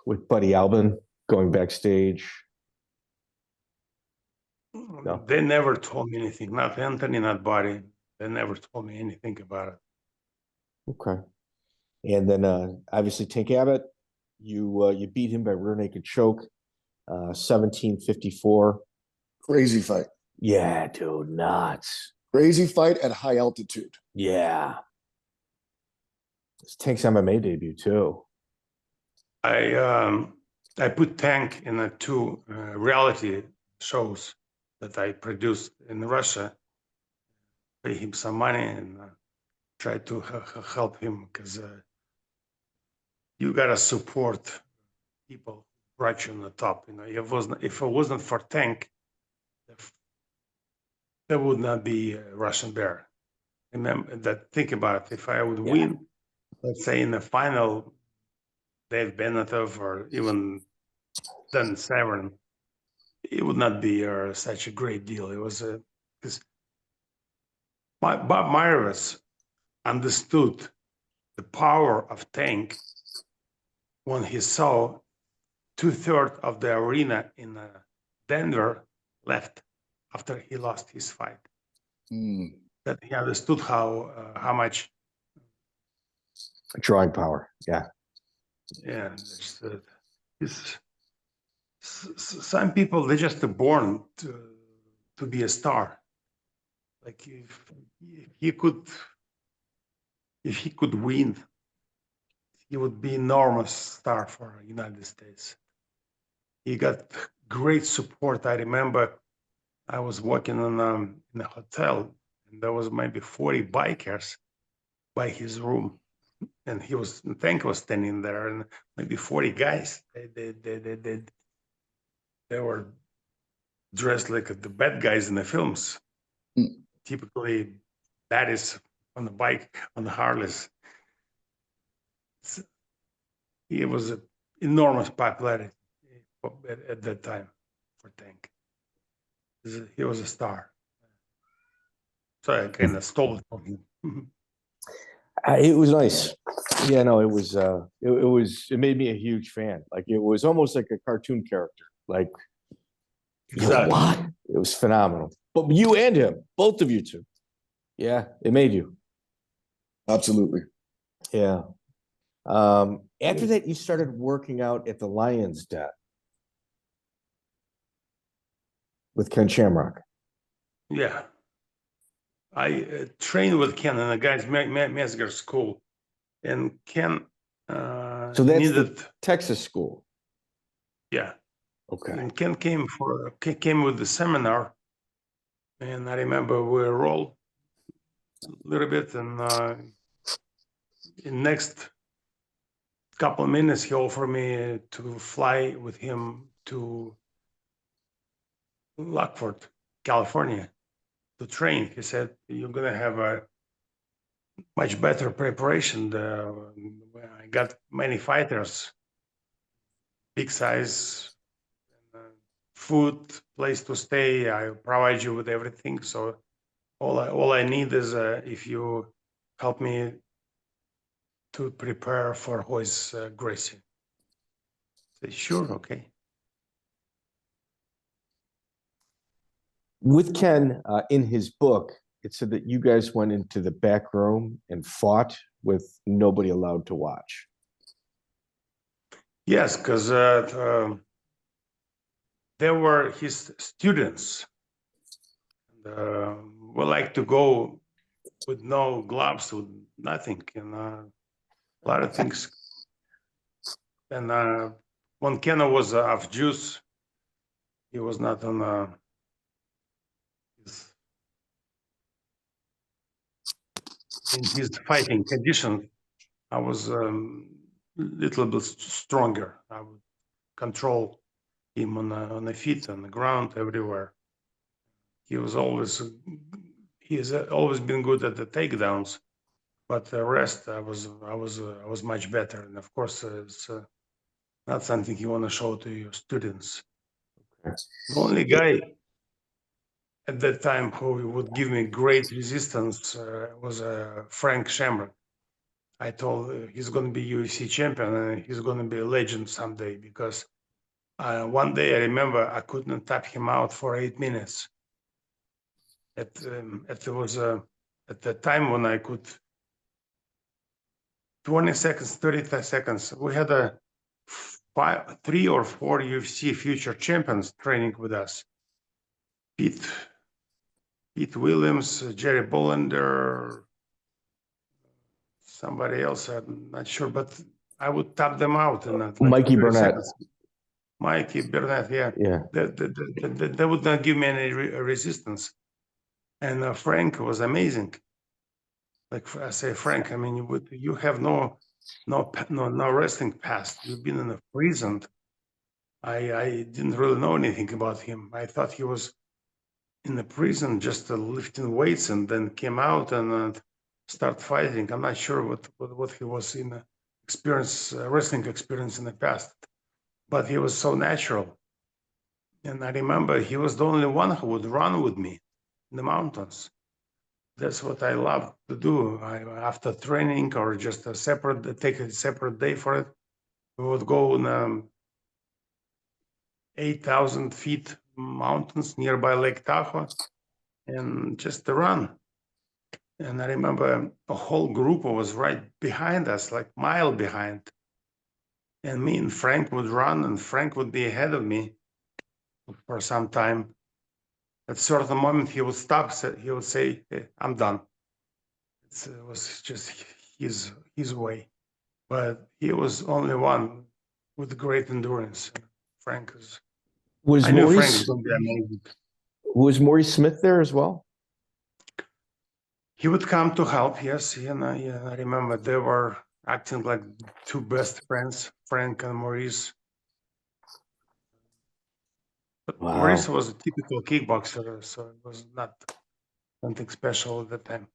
with Buddy Alvin going backstage. No. They never told me anything. Not Anthony, not Buddy. They never told me anything about it. Okay. And then obviously Tank Abbott, you beat him by rear naked choke, 17:54. Crazy fight. Yeah, dude, nuts. Crazy fight at high altitude. Yeah. It's Tank's MMA debut too. I put Tank in 2 reality shows that I produced in Russia. Pay him some money and try to help him, because you gotta support people right you on the top. You know, if it wasn't for Tank, there would not be a Russian Bear. Remember that. Think about it. If I would win, let's say in the final, Dave Benetov or even then Severn, it would not be such a great deal. It was because Bob Myers understood the power of Tank when he saw 2/3 of the arena in Denver left after he lost his fight. That he understood how much drawing power. Yeah. Yeah, some people, they're just born to be a star. Like if he could win, he would be enormous star for the United States. He got great support. I remember I was working in a hotel, and there was maybe 40 bikers by his room, and Tank was standing there, and maybe 40 guys. They were dressed like the bad guys in the films. Typically, baddies on the bike, on the Harleys. He was an enormous popularity at that time for Tank. He was a star. So I kind of stole it from him. It was nice. Yeah, no, it was. It made me a huge fan. Like, it was almost like a cartoon character. Like, Exactly. what? It was phenomenal. But you and him, both of you two. Yeah, it made you. Absolutely. Yeah. After that, you started working out at the Lions Den with Ken Shamrock. Yeah. I trained with Ken in a guy's Metzger school, and Ken So that's needed the Texas school. yeah. Okay. And Ken came with the seminar, and I remember we rolled a little bit, and in next couple of minutes he offered me to fly with him to Lockford, California, to train. He said, "You're gonna have a much better preparation. I got many fighters, big size, food, place to stay. I provide you with everything. So all I need is if you help me to prepare for Royce Gracie." I said, "Sure, okay." With Ken, in his book, it said that you guys went into the back room and fought with nobody allowed to watch. Yes, because they were his students. We like to go with no gloves, with nothing, and a lot of things. And when Ken was of Jews, he was not on in his fighting condition. I was little bit stronger. I would control him on the feet, on the ground, everywhere. He has always been good at the takedowns, but the rest I was much better. And of course, it's not something you want to show to your students. The only guy at that time who would give me great resistance was Frank Shamrock. I told he's going to be UFC champion and he's going to be a legend someday, because one day I remember I couldn't tap him out for 8 minutes. At the time when I could 20 seconds, 30 seconds. We had 3 or 4 UFC future champions training with us. Pete Williams, Jerry Bollander, somebody else, I'm not sure, but I would tap them out in that. Mikey Burnett. Mikey Burnett, yeah. They would not give me any resistance. And Frank was amazing. Like I say, Frank, I mean, you have no wrestling past. You've been in a prison. I didn't really know anything about him. I thought he was in the prison just lifting weights, and then came out and start fighting. I'm not sure what he was in wrestling experience in the past, but he was so natural. And I remember he was the only one who would run with me in the mountains. That's what I love to do. After training or just take a separate day for it, we would go in 8,000 feet mountains nearby Lake Tahoe and just to run. And I remember a whole group was right behind us, like mile behind. And me and Frank would run, and Frank would be ahead of me for some time. At a certain moment, he would stop. He would say, "Hey, I'm done." It was just his way. But he was only one with great endurance. Frank is. I knew Frank was going to be amazing. Was Maurice Smith there as well? He would come to help, yes. And I remember they were acting like 2 best friends, Frank and Maurice. But wow. Maurice was a typical kickboxer, so it was not something special at the time.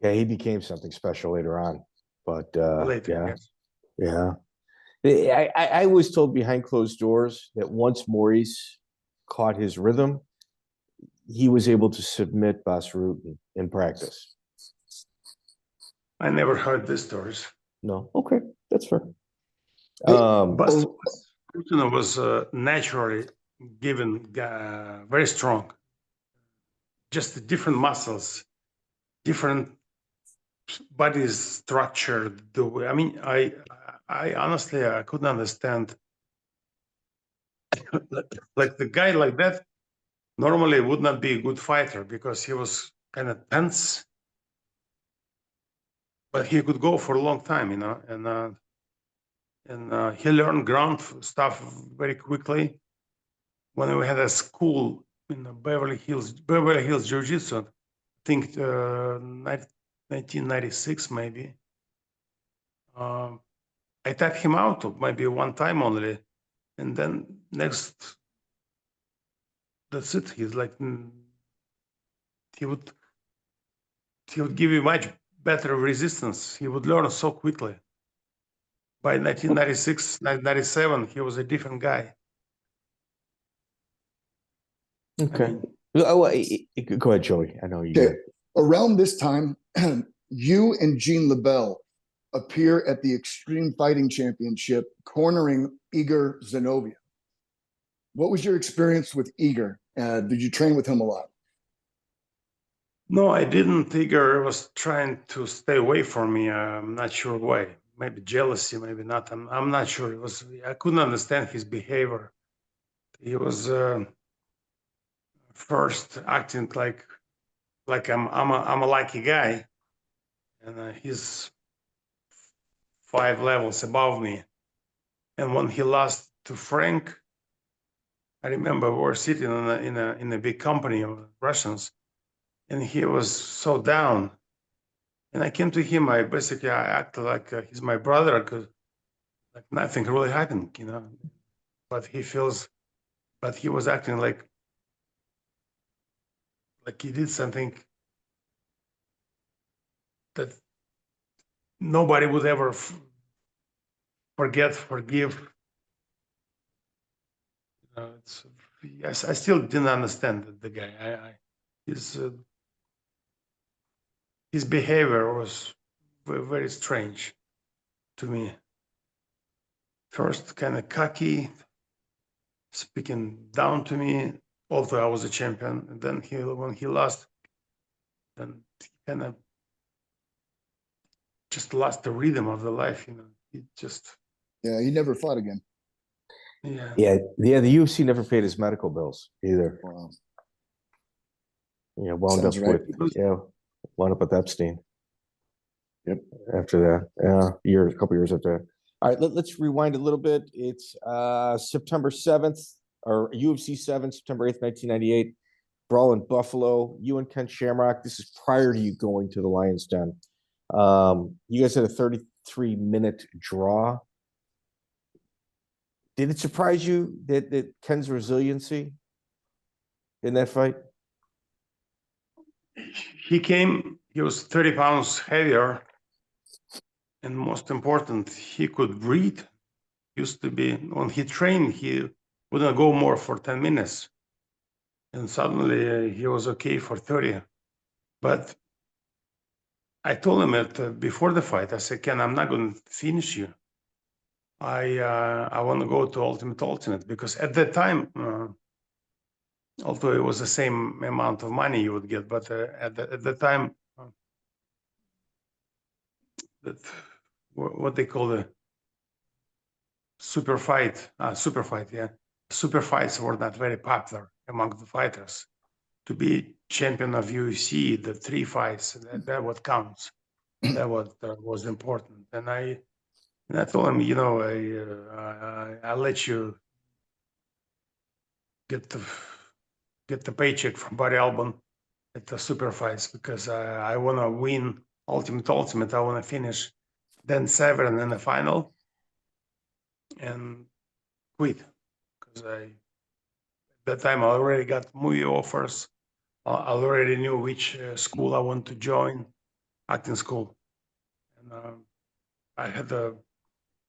Yeah, he became something special later on. But later, yes. Yeah. I was told behind closed doors that once Maurice caught his rhythm, he was able to submit Bas Rutten in practice. I never heard these stories. No, okay, that's fair. Bas Rutten was naturally given very strong. Just different muscles, different body structure. The way, I mean, I honestly I couldn't understand. Like the guy like that normally would not be a good fighter, because he was kind of tense, but he could go for a long time, and he learned ground stuff very quickly. When we had a school in Beverly Hills Jiu-Jitsu, I think 1996 maybe. I tapped him out maybe one time only, and then that's it. He's like, he would give you much better resistance. He would learn so quickly. By 1996, 1997, he was a different guy. Okay. Go ahead, Joey. I know you. Okay. Around this time, you and Gene LeBell appear at the Extreme Fighting Championship, cornering Igor Zinoviev. What was your experience with Igor? Did you train with him a lot? No, I didn't. Igor was trying to stay away from me. I'm not sure why. Maybe jealousy, maybe not. I'm not sure. I couldn't understand his behavior. He was first acting like I'm a lucky guy, and he's 5 levels above me. And when he lost to Frank, I remember we were sitting in a big company of Russians, and he was so down. And I came to him. I acted like he's my brother, because like nothing really happened, But he was acting like he did something that nobody would ever forgive. Yes, I still didn't understand the guy. His behavior was very strange to me. First, kind of cocky, speaking down to me, although I was a champion. And then when he lost, then he kind of just lost the rhythm of the life. He just. Yeah, he never fought again. Yeah. The UFC never paid his medical bills either. Wow. Wound up with Epstein. Yep. After that, a couple years after that. All right, let's rewind a little bit. It's September 7th, or UFC 7, September 8th, 1998. Brawl in Buffalo. You and Ken Shamrock. This is prior to you going to the Lions Den. You guys had a 33-minute draw. Did it surprise you that Ken's resiliency in that fight? He was 30 pounds heavier, and most important, he could breathe. Used to be, when he trained, he wouldn't go more for 10 minutes. And suddenly he was okay for 30. But I told him before the fight, I said, Ken, I'm not going to finish you. I want to go to Ultimate, because at that time, although it was the same amount of money you would get, but at the time, what they call the super fight, yeah. Super fights were not very popular among the fighters. To be champion of UFC, the 3 fights, that what counts. That what was important. And I told him, I'll let you get the paycheck from Buddy Alvin at the super fights, because I want to win Ultimate. I want to finish then Severn in the final and quit, because at that time I already got movie offers. I already knew which school I want to join, acting school, and I had a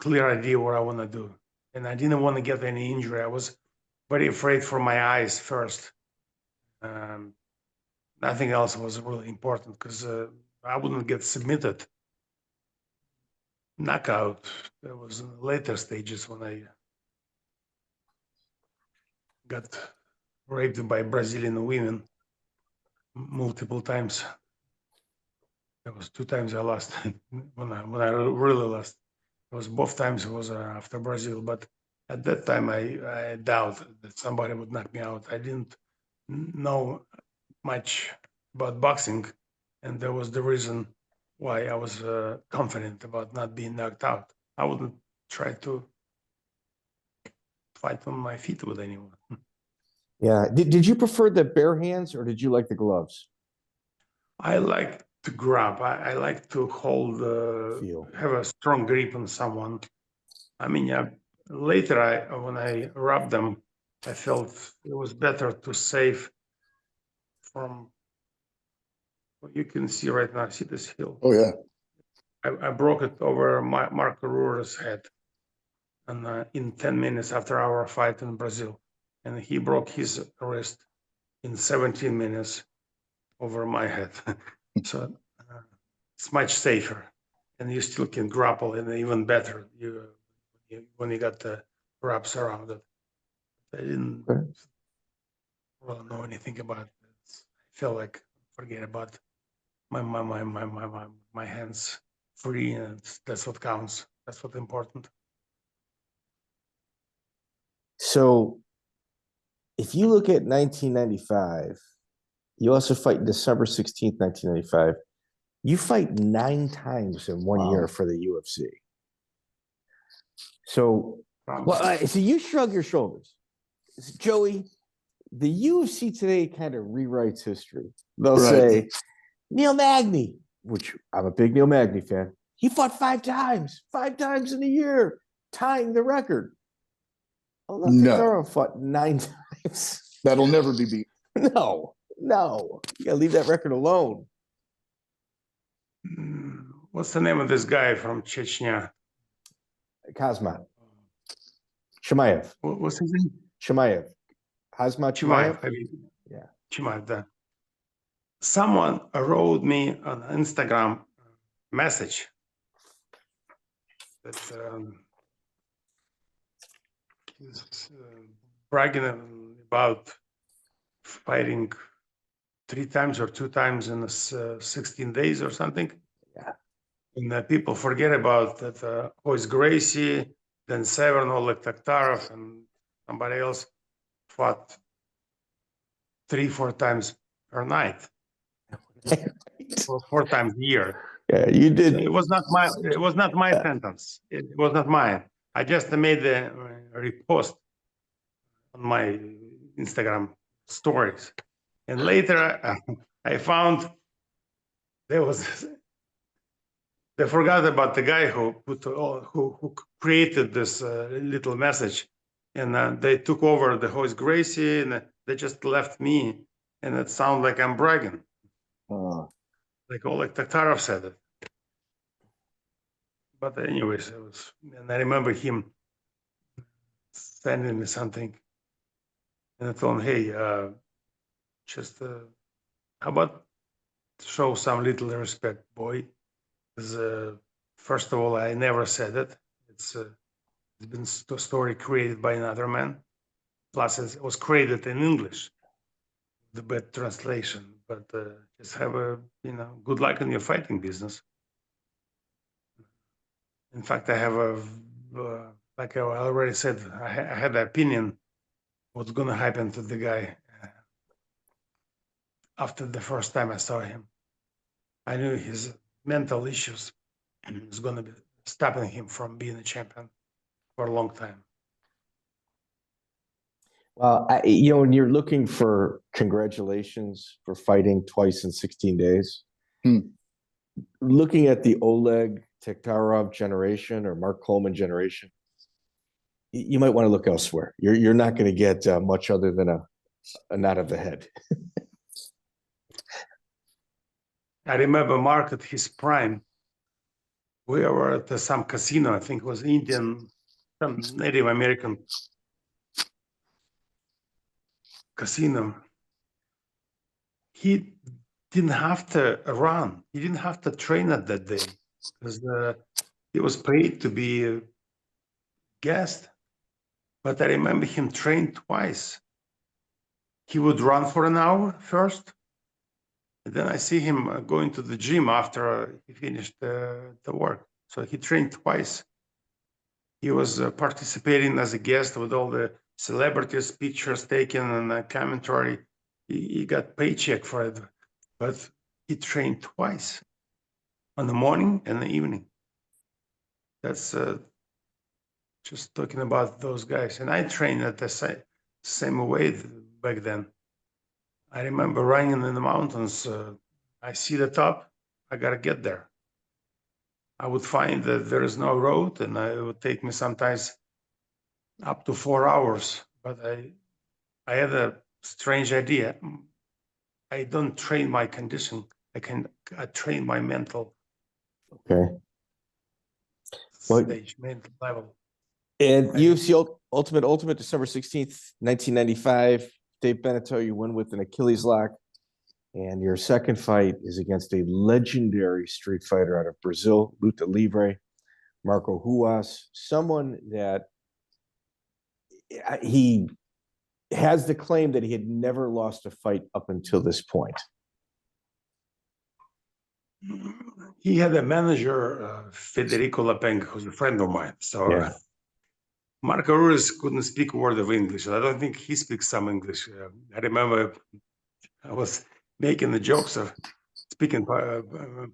clear idea what I want to do, and I didn't want to get any injury. I was very afraid for my eyes first. Nothing else was really important, because I wouldn't get submitted. Knockout, that was in the later stages when I got raped by Brazilian women multiple times. There was 2 times I lost when I really lost. It was both times it was after Brazil, but at that time I doubt that somebody would knock me out. I didn't know much about boxing, and that was the reason why I was confident about not being knocked out. I wouldn't try to fight on my feet with anyone. Yeah. Did you prefer the bare hands or did you like the gloves? I like to grab. I like to hold, Feel. have a strong grip on someone. I mean, later when I rubbed them, I felt it was better to save from what you can see right now. See this heel? Oh yeah. I broke it over Mark Kerr's head, and in 10 minutes after our fight in Brazil, and he broke his wrist in 17 minutes over my head. So it's much safer, and you still can grapple, and even better when you got the wraps around it. I didn't really know anything about it. I felt like forget about my hands free, and that's what counts. That's what's important. So if you look at 1995, you also fight December 16th, 1995. You fight 9 times in 1 year for the UFC. So, so you shrug your shoulders. Joey, the UFC today kind of rewrites history. They'll say, Neil Magny, which I'm a big Neil Magny fan, he fought 5 times in a year, tying the record. Oleg Taktarov fought 9 times. That'll never be beat. No. You gotta leave that record alone. What's the name of this guy from Chechnya? Kazmat. Chimaev. What's his name? Chimaev. Hazmat Chimaev? I mean, yeah. Chimaev. Someone wrote me an Instagram message that he's bragging about fighting 3 times or 2 times in 16 days or something. Yeah. And people forget about that. Royce Gracie, then Severn, Oleg Taktarov, and somebody else fought 3-4 times per night, or 4 times a year. Yeah, you did. So it was not my sentence. It was not mine. I just made the repost on my Instagram stories, and later I found they forgot about the guy who created this little message, and they took over the Royce Gracie, and they just left me, and it sounds like I'm bragging, like Oleg Taktarov said it. But anyways, and I remember him sending me something, and I told him, hey, just how about show some little respect, boy? Because first of all, I never said it. It's been a story created by another man. Plus, it was created in English, the bad translation. But just have good luck in your fighting business. In fact, I have like I already said, I had an opinion what's going to happen to the guy after the first time I saw him. I knew his mental issues was going to be stopping him from being a champion for a long time. Well, when you're looking for congratulations for fighting twice in 16 days, looking at the Oleg Taktarov generation or Mark Coleman generation, you might want to look elsewhere. You're not going to get much other than a nod of the head. I remember Mark at his prime. We were at some casino, I think it was Indian, some Native American casino. He didn't have to run. He didn't have to train at that day because he was paid to be a guest. But I remember him trained twice. He would run for an hour first. And then I see him going to the gym after he finished the work. So he trained twice. He was participating as a guest with all the celebrities, pictures taken, and commentary. He got paycheck for it. but he trained twice, on the morning and the evening. That's just talking about those guys. And I trained at the same way back then. I remember running in the mountains. I see the top, I got to get there. I would find that there is no road, and it would take me sometimes up to 4 hours. But I had a strange idea. I don't train my condition. I train my mental stage, mental level. And UFC Ultimate December 16th, 1995. Dave Beneteau, you win with an Achilles lock. And your second fight is against a legendary street fighter out of Brazil, Luta Livre, Marco Ruas, someone that he has the claim that he had never lost a fight up until this point. He had a manager, Federico Lapenda, who's a friend of mine. So Yeah. Marco Ruas couldn't speak a word of English. I don't think he speaks some English. I remember I was making the jokes of speaking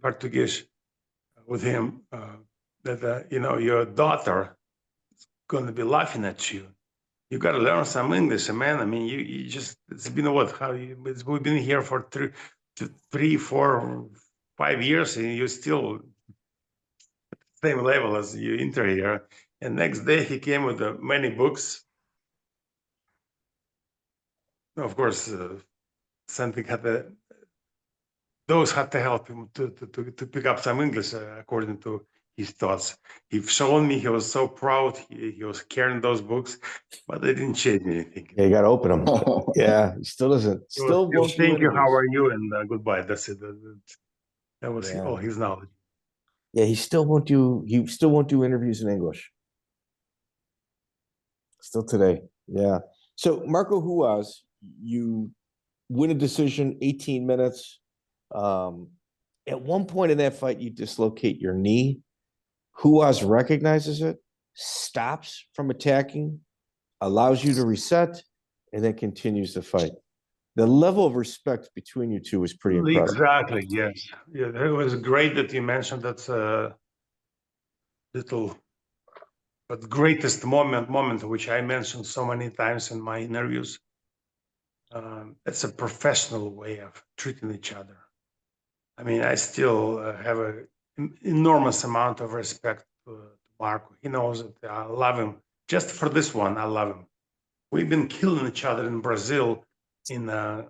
Portuguese with him, that, your daughter is going to be laughing at you. You got to learn some English, man. I mean, you just, it's been what? We've been here for 3, 4, 5 years, and you're still at the same level as you enter here. And next day he came with many books. Of course, something those had to help him to pick up some English, according to his thoughts. He showed me, he was so proud. He was carrying those books, but they didn't change anything. Yeah, you got to open them. Yeah, he still doesn't. Still won't do thank you, interviews. how are you, and goodbye. That's it. That was all his knowledge. Yeah, he still won't do interviews in English. Still today. Yeah. So Marco Ruas, you win a decision, 18 minutes. At one point in that fight, you dislocate your knee. Ruas recognizes it, stops from attacking, allows you to reset, and then continues the fight. The level of respect between you two was pretty impressive. Exactly, yes. Yeah, it was great that you mentioned that little, but greatest moment, which I mentioned so many times in my interviews. It's a professional way of treating each other. I mean, I still have an enormous amount of respect to Marco. He knows that I love him. Just for this one, I love him. We've been killing each other in Brazil in the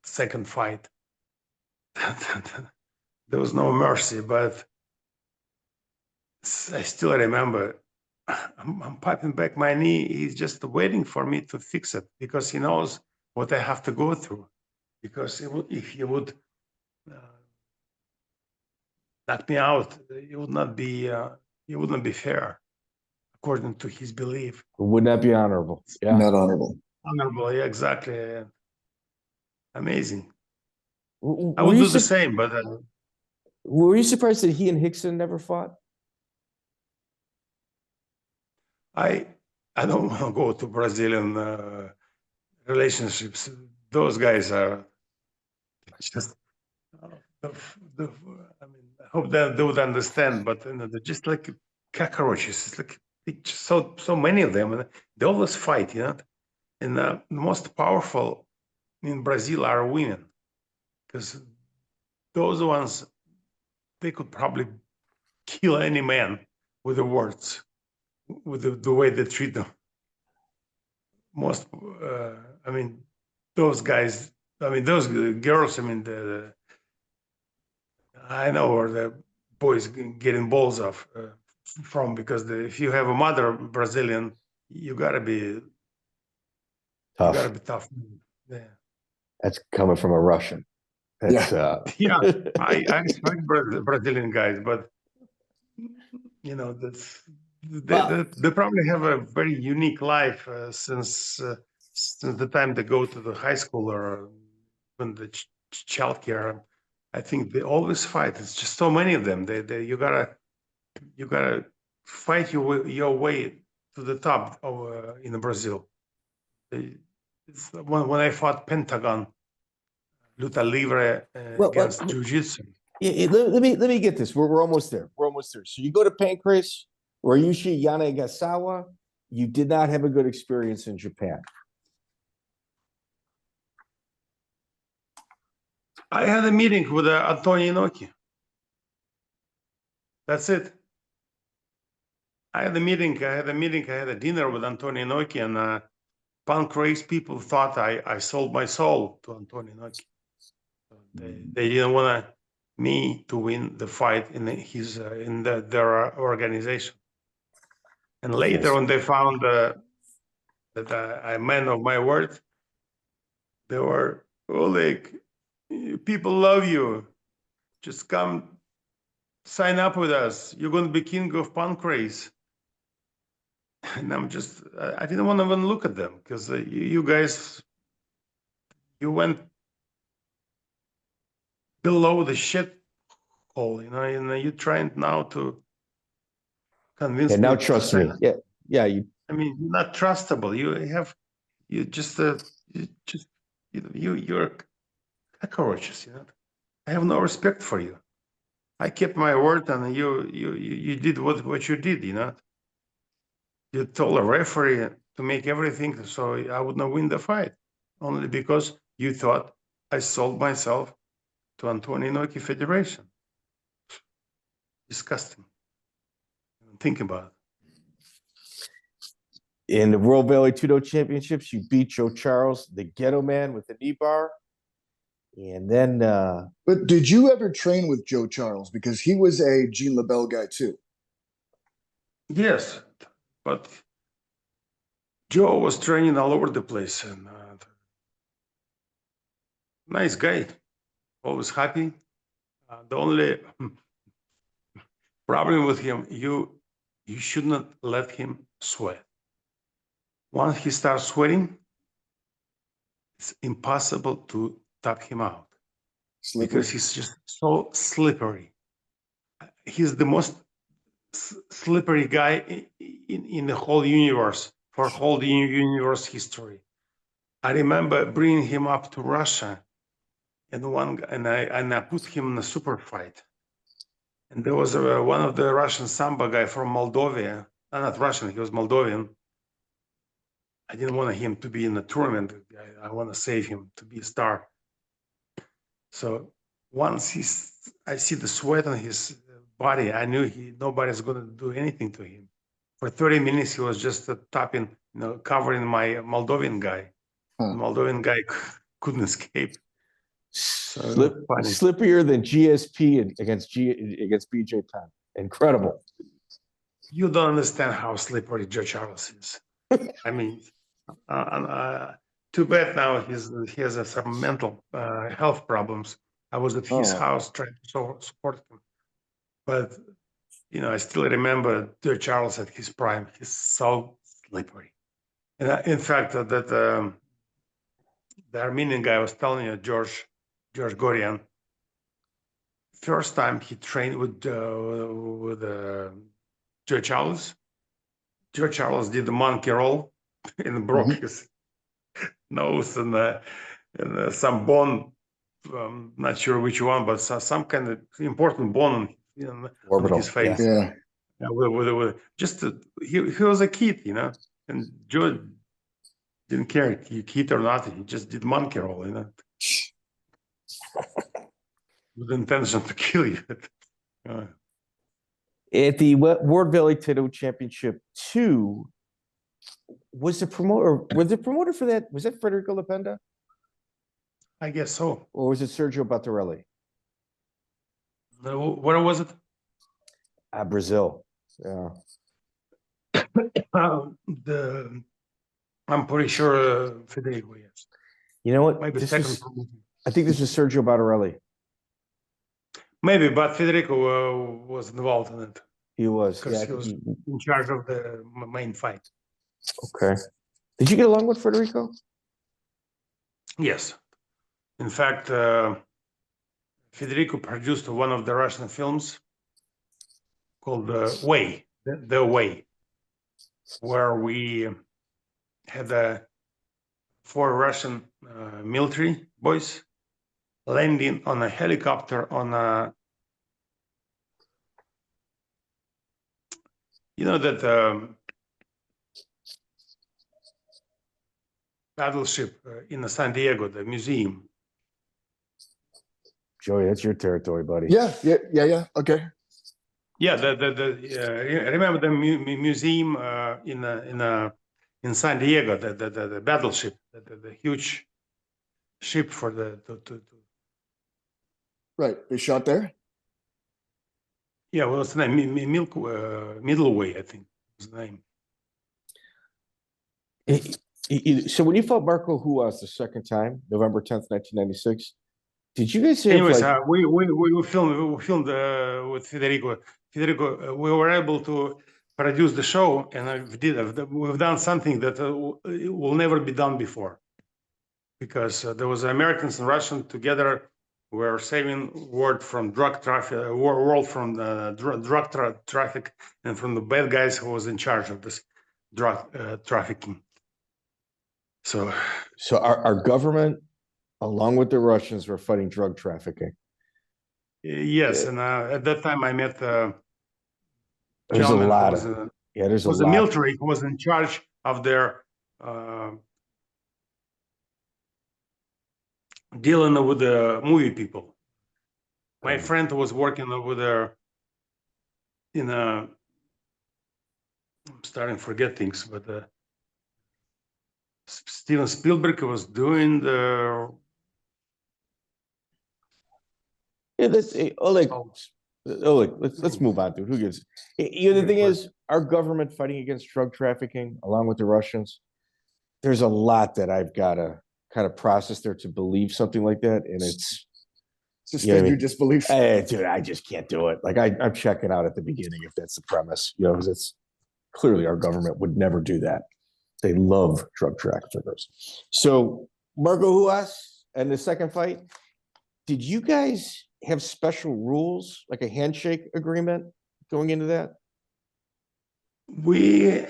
second fight. There was no mercy, but I still remember I'm piping back my knee. He's just waiting for me to fix it because he knows what I have to go through. Because if he would knock me out, it would not be fair, according to his belief. Would not be honorable. Yeah. Not honorable. Honorable, yeah, exactly. Amazing. Were I would you do the same, but were you surprised that he and Rickson never fought? I don't want to go to Brazilian relationships. Those guys are just. I mean, I hope that they would understand, but they're just like cockroaches. It's like so many of them, and they always fight. And the most powerful in Brazil are women, because those ones, they could probably kill any man with the words, with the way they treat them. Most, I mean, those guys, I mean, those girls, I mean, I know where the boys getting balls off from, because if you have a mother Brazilian, you gotta be tough. You gotta be tough. Yeah. That's coming from a Russian. That's, yeah, I respect Brazilian guys, but that's they probably have a very unique life since the time they go to the high school or when the childcare. I think they always fight. It's just so many of them. You gotta fight your way to the top in Brazil. When I fought Pentagon, luta libre against jiu-jitsu. Let me get this. We're almost there. We're almost there. So you go to Pancrase, Ryushi, Yanagasawa. You did not have a good experience in Japan. I had a meeting with Antonio Inoki. That's it. I had a meeting. I had a dinner with Antonio Inoki, and Pancrase people thought I sold my soul to Antonio Inoki. They didn't want me to win the fight in their organization. And later, when they found that I'm a man of my word, they were, Oleg, people love you. Just come sign up with us. You're going to be king of Pancrase. And I didn't want to even look at them because you guys, you went below the shit hole, and you're trying now to convince me. Now trust me. Yeah. I mean, you're not trustable. You're cockroaches. I have no respect for you. I kept my word, and you did what you did. You told a referee to make everything so I would not win the fight, only because you thought I sold myself to Antonio Inoki Federation. Disgusting. Think about it. In the World Valley Tudo Championships, you beat Joe Charles, the ghetto man with the knee bar. And then But did you ever train with Joe Charles? Because he was a Gene LeBell guy too. Yes, but Joe was training all over the place, and nice guy, always happy. The only problem with him, you should not let him sweat. Once he starts sweating, it's impossible to tap him out. Slippery. Because he's just so slippery. He's the most slippery guy in the whole universe, for whole universe history. I remember bringing him up to Russia, and I put him in a super fight. And there was one of the Russian Sambo guy from Moldova, not Russian, he was Moldovan. I didn't want him to be in the tournament. I want to save him to be a star. So once I see the sweat on his body, I knew nobody's going to do anything to him. For 30 minutes, he was just tapping, covering my Moldovan guy. The Moldovan guy couldn't escape. So slippier than GSP against BJ Penn. Incredible. You don't understand how slippery Joe Charles is. I mean, too bad now he has some mental health problems. I was at his house trying to support him. But, I still remember Joe Charles at his prime. He's so slippery. And in fact, the Armenian guy I was telling you, George Gorian, first time he trained with Joe Charles. Joe Charles did the monkey roll and broke his nose and some bone. Not sure which one, but some kind of important bone on his face. Yeah. He was a kid, and Joe didn't care kid or not. He just did monkey roll, with the intention to kill you. At the World Valley Tudo Championship 2, was the promoter for that? Was that Federico Lapenda? I guess so. Or was it Sergio Battarelli? Where was it? Brazil. Yeah. I'm pretty sure Federico, yes. You know what? Maybe I think this is Sergio Battarelli. Maybe, but Federico was involved in it. He was. Because he was in charge of the main fight. Okay. Did you get along with Federico? Yes. In fact, Federico produced one of the Russian films called The Way, where we had 4 Russian military boys landing on a helicopter on a, you know, that battleship in San Diego, the museum. Joey, that's your territory, buddy. Yeah. Okay. Yeah, remember the museum in San Diego, the battleship, the huge ship for the Right. They shot there? yeah, well, what's the name? Middleway, I think was the name. So when you fought Marco Ruas the second time, November 10th, 1996, did you guys say? Anyways, we filmed with Federico. We were able to produce the show, and we've done something that will never be done before, because there was Americans and Russians together. We're saving world from drug traffic, world from the drug traffic, and from the bad guys who was in charge of this drug trafficking. So our government, along with the Russians, were fighting drug trafficking. Yes, and at that time I met there's a lot of there's was a the lot. military who was in charge of their dealing with the movie people. My friend was working over there in a, I'm starting to forget things, but Steven Spielberg was doing the That's Oleg. Let's move on, dude. Who gives? The thing is, our government fighting against drug trafficking, along with the Russians. There's a lot that I've got to kind of process there to believe something like that, and it's suspend your disbelief. Dude, I just can't do it. Like I'm checking out at the beginning if that's the premise, because it's clearly our government would never do that. They love drug traffickers. So Marco Ruas and the second fight, did you guys have special rules, like a handshake agreement going into that? We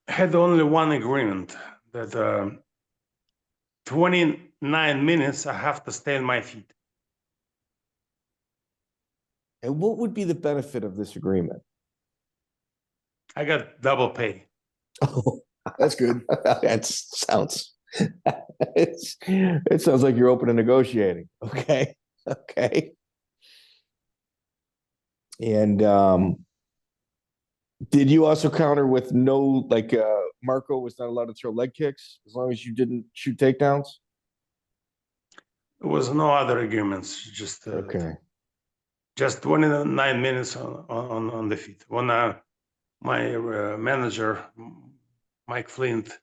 had only one agreement that 29 minutes I have to stay on my feet. And what would be the benefit of this agreement? I got double pay. Oh, that's good. That sounds. It sounds like you're open to negotiating. Okay. And did you also counter with no, like Marco was not allowed to throw leg kicks as long as you didn't shoot takedowns? There was no other agreements. Just okay. Just 29 minutes on the feet. When my manager, Mike Flint,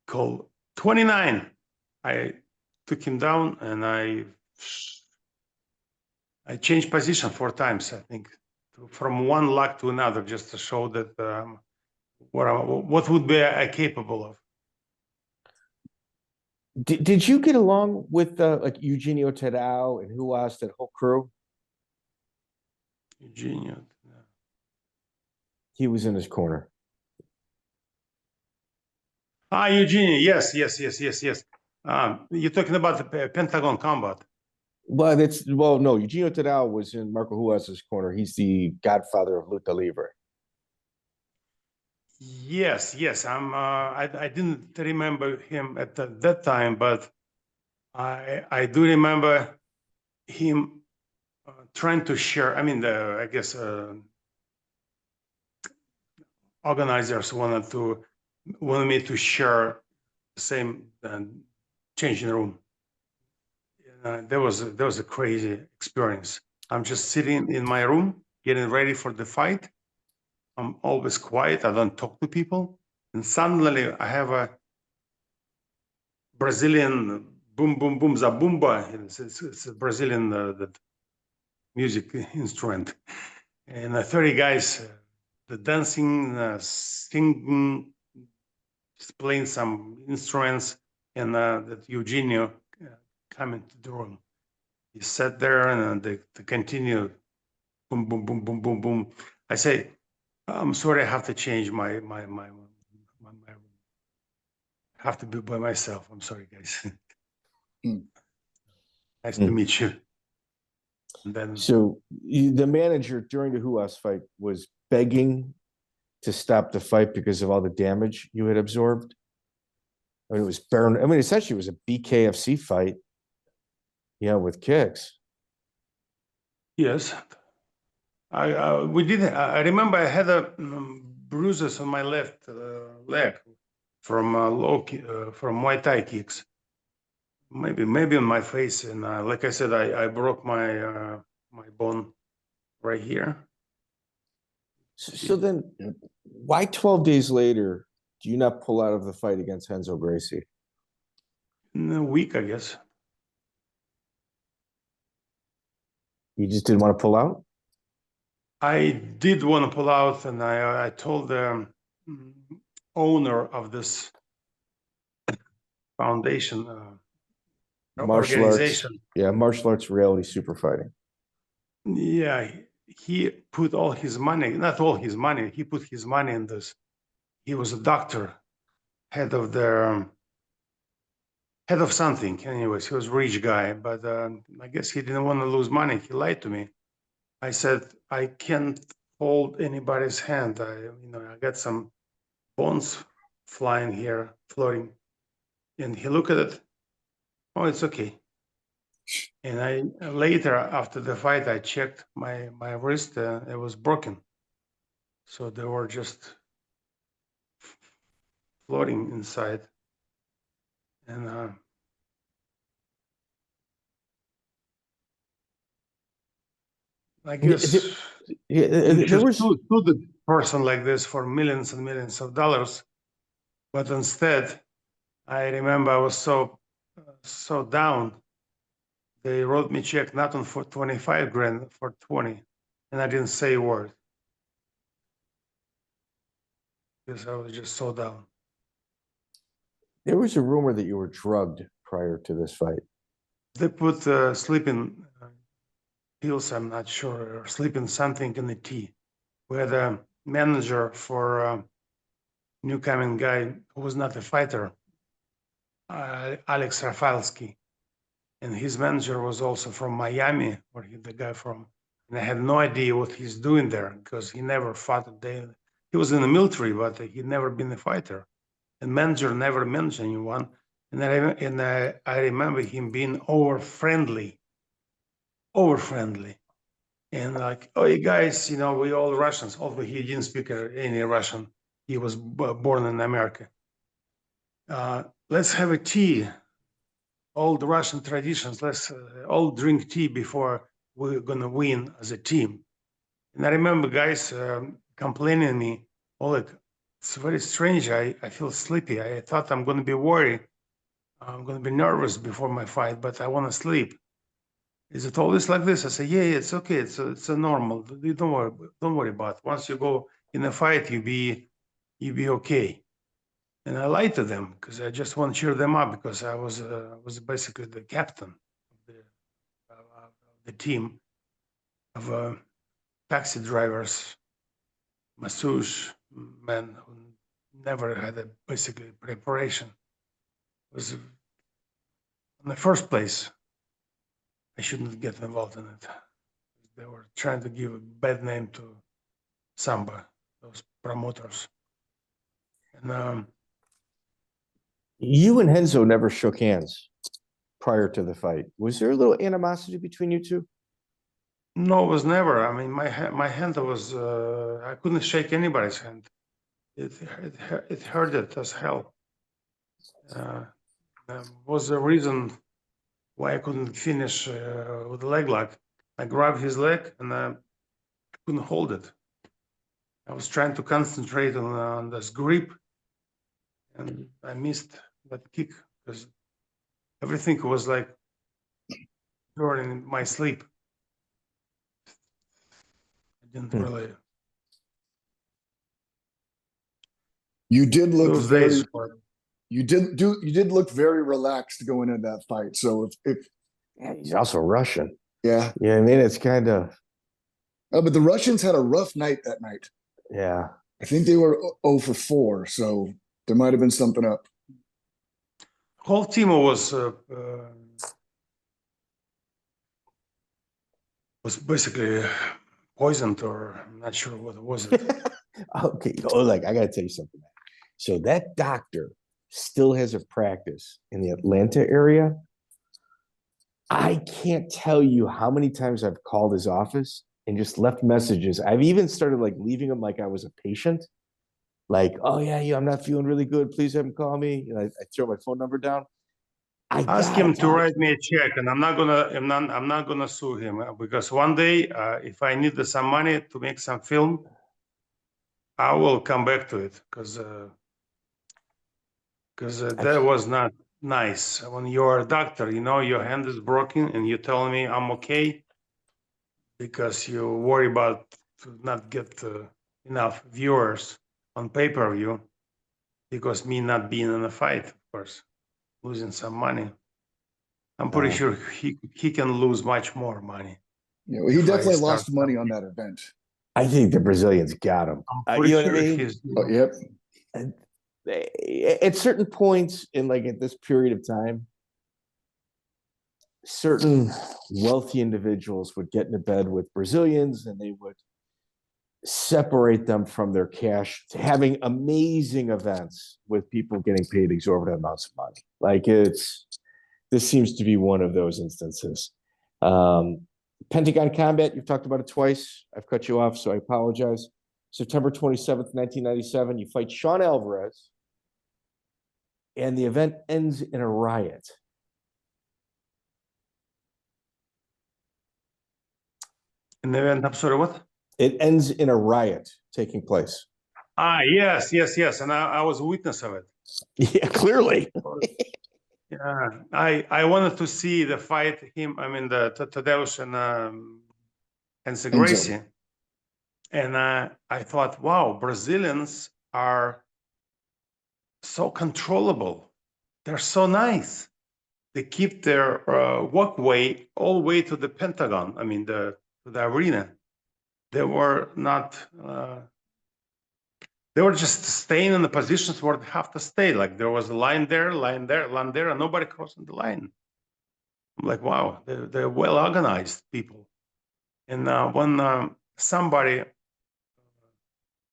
called 29, I took him down and I changed position 4 times, I think, from one leg to another, just to show that what would be I capable of. Did you get along with like Eugenio Tadeau and Ruas, that whole crew? Eugenio. He was in his corner. Eugenio, yes. You're talking about the Pentagon Combat. Well, no. Eugenio Tadeau was in Marco Ruas's corner. He's the godfather of Luta Libre. Yes. I didn't remember him at that time, but I do remember him trying to share. I mean, I guess organizers wanted me to share the same changing room. There was a crazy experience. I'm just sitting in my room, getting ready for the fight. I'm always quiet. I don't talk to people. And suddenly I have a Brazilian boom, boom, boom, zabumba. It's a Brazilian music instrument. And 30 guys, the dancing, singing, playing some instruments, and that Eugenio come into the room. He sat there and they continue boom, boom, boom, boom, boom, boom. I say, I'm sorry, I have to change my room. I have to be by myself. I'm sorry, guys. Nice to meet you. And then, So the manager during the Ruas fight was begging to stop the fight because of all the damage you had absorbed. I mean, it was barren. I mean, essentially, it was a BKFC fight, with kicks. yes, we did. I remember I had a bruises on my left leg from from Muay Thai kicks. Maybe on my face, and like I said, I broke my my bone right here. So then, why 12 days later do you not pull out of the fight against Renzo Gracie? In a week, I guess. You just didn't want to pull out? I did want to pull out, and I told the owner of this foundation Martial arts, organization. martial arts reality super fighting. Yeah, he put all his money, not all his money, he put his money in this. He was a doctor, head of the head of something. Anyways, he was a rich guy, but I guess he didn't want to lose money. He lied to me. I said, I can't hold anybody's hand. I got some bones flying here, floating. And he looked at it. Oh, it's okay. And I later, after the fight, I checked my wrist. It was broken. So they were just floating inside. And I guess there was sue the person like this for millions and millions of dollars. But instead, I remember I was so down. They wrote me a check not on for 25 grand, for 20, and I didn't say a word because I was just so down. There was a rumor that you were drugged prior to this fight. They put sleeping pills, I'm not sure, or sleeping something in the tea. We had a manager for new coming guy who was not a fighter, Alex Rafalski. And his manager was also from Miami, where the guy from. And I had no idea what he's doing there because he never fought a day. He was in the military, but he'd never been a fighter. And manager never mentioned anyone. And I remember him being over friendly. And like, oh, you guys, we all Russians, although he didn't speak any Russian. He was born in America. Let's have a tea. All the Russian traditions, let's all drink tea before we're gonna win as a team. And I remember guys complaining to me, Oleg, it's very strange, I feel sleepy. I thought I'm gonna be worried. I'm gonna be nervous before my fight, but I wanna sleep. Is it always like this? I say, yeah, it's okay, it's a normal. You don't worry about it. Once you go in a fight, you be okay. And I lied to them because I just want to cheer them up because I was basically the captain of the team of taxi drivers, massage men who never had a basically preparation. It was in the first place. I shouldn't get involved in it. They were trying to give a bad name to Sambo, those promoters. And you and Renzo never shook hands prior to the fight. Was there a little animosity between you two? No, it was never. I mean, my hand was, I couldn't shake anybody's hand. It hurted as hell. Was the reason why I couldn't finish with the leg lock. I grabbed his leg and I couldn't hold it. I was trying to concentrate on this grip and I missed that kick because everything was like during my sleep. I didn't really. You did look Those very. days were, You did look very relaxed going into that fight. So if yeah, he's also Russian. yeah, I mean, it's kind of. Oh, but the Russians had a rough night that night. Yeah, I think they were 0 for 4, so there might have been something up. whole team was was basically poisoned, or I'm not sure what was it. Okay, Oleg, I got to tell you something. So that doctor still has a practice in the Atlanta area. I can't tell you how many times I've called his office and just left messages. I've even started like leaving him like I was a patient. Like, oh yeah, I'm not feeling really good. Please have him call me. And I throw my phone number down. Ask him to write me a check, and I'm not gonna sue him, because one day, if I need some money to make some film, I will come back to it, because that was not nice. When you're a doctor, your hand is broken, and you tell me I'm okay because you worry about to not get enough viewers on pay-per-view, because me not being in a fight, of course, losing some money. I'm pretty sure he can lose much more money. Yeah, well, he definitely lost money on that event. I think the Brazilians got him. I'm You know pretty what I sure mean? he's. Oh, yep. At certain points in like at this period of time, certain wealthy individuals would get into bed with Brazilians and they would separate them from their cash, having amazing events with people getting paid exorbitant amounts of money. Like this seems to be one of those instances. Pentagon Combat, you've talked about it twice. I've cut you off, so I apologize. September 27th, 1997, you fight Sean Alvarez, and the event ends in a riot. In the event, I'm sorry, what? It ends in a riot taking place. Yes, and I was a witness of it. Yeah, clearly. Yeah, I wanted to see the fight. The Tadeau and Gracie, and I thought, wow, Brazilians are so controllable. They're so nice. They keep their walkway all the way to the Pentagon. To the arena. They were not. They were just staying in the positions where they have to stay. Like there was a line there, and nobody crossing the line. I'm like, wow, they're well organized people. And when somebody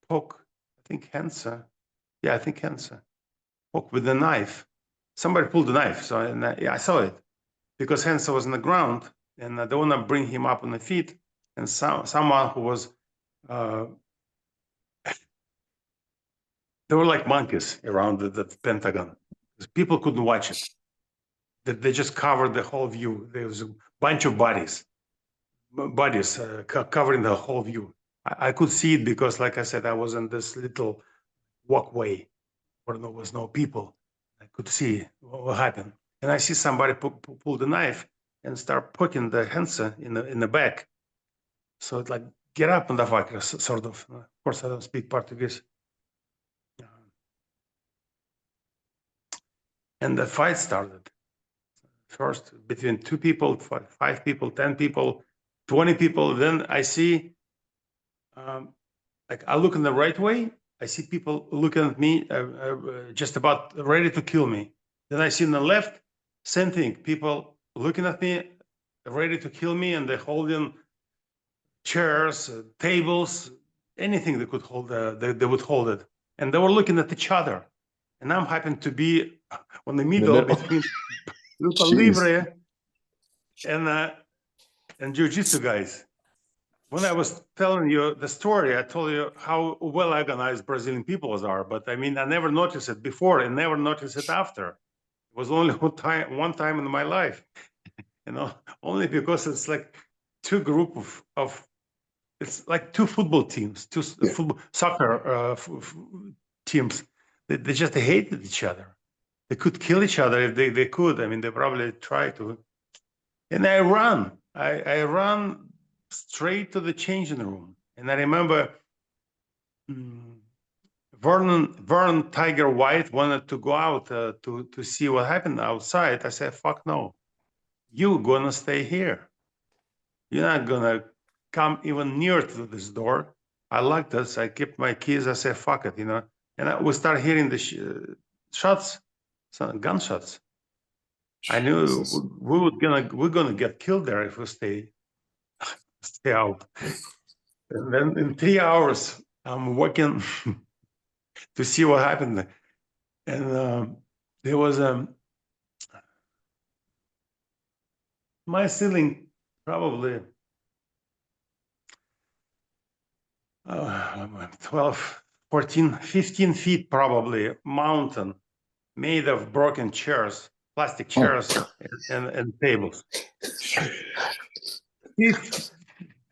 poke, I think Hensa, poke with the knife. Somebody pulled the knife, so I saw it because Hensa was on the ground, and they want to bring him up on the feet, and someone who was. They were like monkeys around the Pentagon. People couldn't watch it. They just covered the whole view. There was a bunch of bodies covering the whole view. I could see it because, like I said, I was in this little walkway where there was no people. I could see what happened. And I see somebody pull the knife and start poking the Hensa in the back. So it's like, get up, motherfucker, sort of. Of course, I don't speak Portuguese. And the fight started. First, between 2 people, 5 people, 10 people, 20 people. Then I see, I look in the right way. I see people looking at me, just about ready to kill me. Then I see in the left, same thing. People looking at me, ready to kill me, and they're holding chairs, tables, anything they could hold. They would hold it, and they were looking at each other. And I'm happened to be on the middle between Lucha Libre and Jiu-Jitsu guys. When I was telling you the story, I told you how well organized Brazilian people are. But I never noticed it before and never noticed it after. It was only one time in my life, only because it's like 2 group of it's like 2 football teams, 2 soccer teams. They just hated each other. They could kill each other if they could. They probably tried to. And I ran. I ran straight to the changing room. And I remember Vern Tiger White wanted to go out to see what happened outside. I said, fuck no. You're going to stay here. You're not going to come even near to this door. I locked this. I kept my keys. I said, fuck it, And we start hearing the shots, gunshots. I knew we're gonna get killed there if we stay. stay out. And then in 3 hours, I'm walking to see what happened. And there was my ceiling probably 12, 14, 15 feet probably, mountain made of broken chairs, plastic chairs and tables.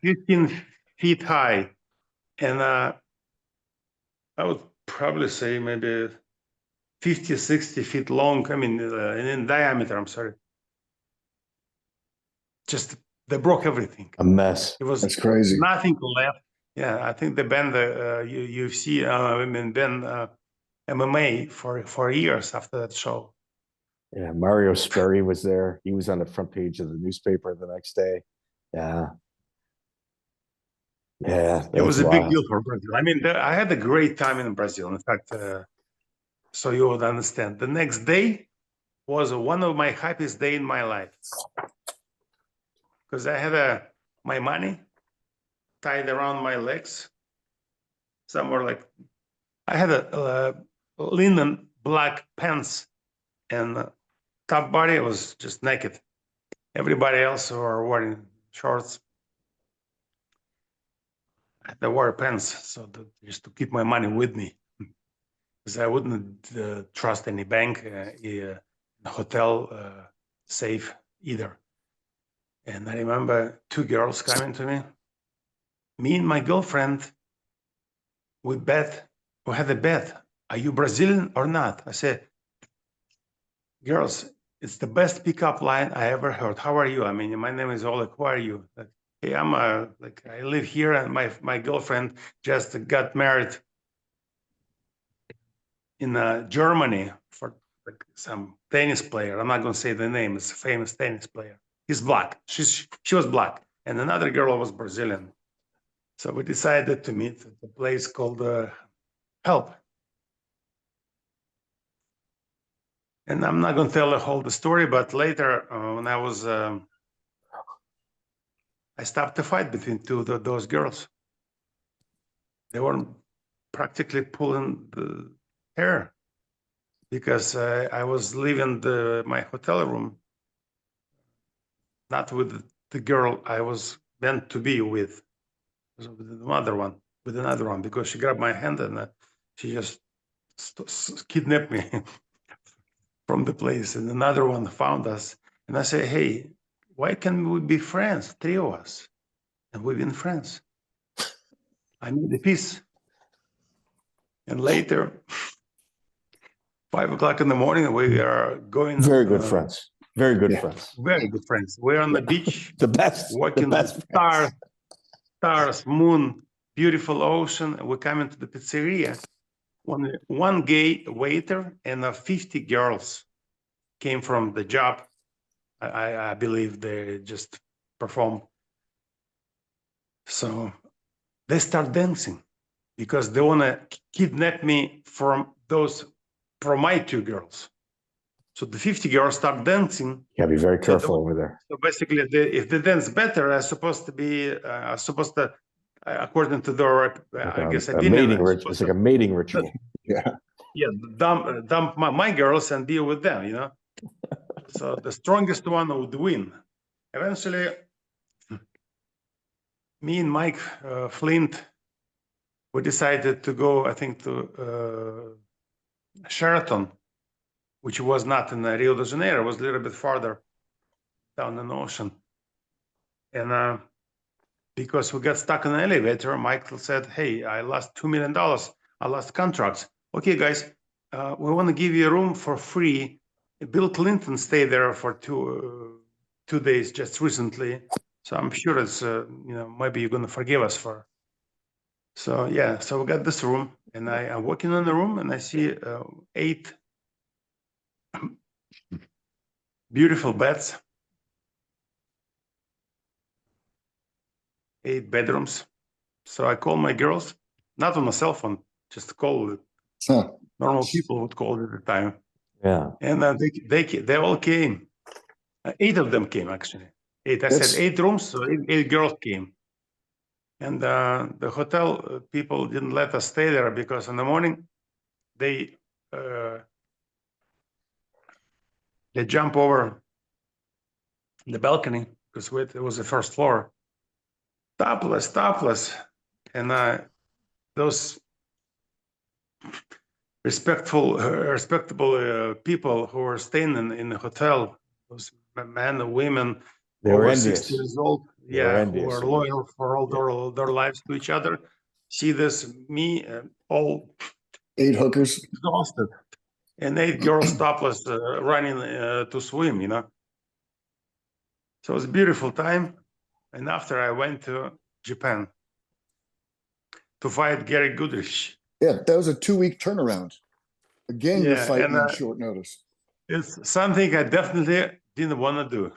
15 feet high. And I would probably say maybe 50, 60 feet long. I mean, in diameter, I'm sorry. Just, they broke everything. A mess. It was That's crazy. nothing left. Yeah, I think they banned the UFC, banned MMA for years after that show. Yeah, Mario Sperry was there. He was on the front page of the newspaper the next day. Yeah. Yeah. It was a big deal for Brazil. I mean, I had a great time in Brazil. In fact, so you would understand. The next day was one of my happiest days in my life. Because I had my money tied around my legs. Somewhere like, I had a linen black pants and top body was just naked. Everybody else were wearing shorts. They wore pants, so just to keep my money with me. Because I wouldn't trust any bank, hotel safe either. And I remember 2 girls coming to me. Me and my girlfriend, we had a bet. Are you Brazilian or not? I said, girls, it's the best pickup line I ever heard. How are you? I mean, my name is Oleg. Who are you? Like, hey, I'm I live here, and my girlfriend just got married in Germany for some tennis player. I'm not going to say the name. It's a famous tennis player. He's black. She was black, and another girl was Brazilian. So we decided to meet at a place called Help. And I'm not going to tell the whole story, but later when I was, I stopped the fight between those girls. They were practically pulling the hair because I was leaving my hotel room, not with the girl I was meant to be with another one, because she grabbed my hand and she just kidnapped me from the place. And another one found us, and I say, hey, why can't we be friends, 3 of us? And we've been friends. I need the peace. And later, 5 o'clock in the morning, we are going. Very good friends. Very good friends. Very good friends. We're on the beach. The best. Walking the best stars, moon, beautiful ocean. And we're coming to the pizzeria. One gay waiter and 50 girls came from the job. I believe they just performed. So they start dancing because they want to kidnap me from my 2 girls. So the 50 girls start dancing. You gotta be very careful over there. So basically, if they dance better, I'm supposed to, according to their, I guess, opinion, it's like a mating ritual. Yeah, dump my girls and deal with them, So the strongest one would win. Eventually, me and Mike Flint, we decided to go, I think, to Sheraton, which was not in Rio de Janeiro. It was a little bit farther down in the ocean. And because we got stuck in the elevator, Michael said, hey, I lost $2 million. I lost contracts. Okay, guys, we want to give you a room for free. Bill Clinton stayed there for two days just recently. So I'm sure it's, maybe you're going to forgive us for. So, yeah, so we got this room, and I'm walking in the room, and I see 8 beautiful beds, 8 bedrooms. So I call my girls, not on a cell phone, just call it. Normal people would call it at the time. Yeah. And they all came. 8 of them came, actually. 8. I said 8 rooms, so 8 girls came. And the hotel people didn't let us stay there because in the morning they jump over the balcony because it was the first floor, topless, and those respectable people who were staying in the hotel, those men and women They were over envious. 60 years old, They were who envious. are loyal for all their lives to each other, see this me all 8 hookers. exhausted, and 8 girls topless running to swim, So it was a beautiful time. And after I went to Japan to fight Gary Goodrich. Yeah, that was a 2-week turnaround. Again, you're fighting on short notice. It's something I definitely didn't want to do.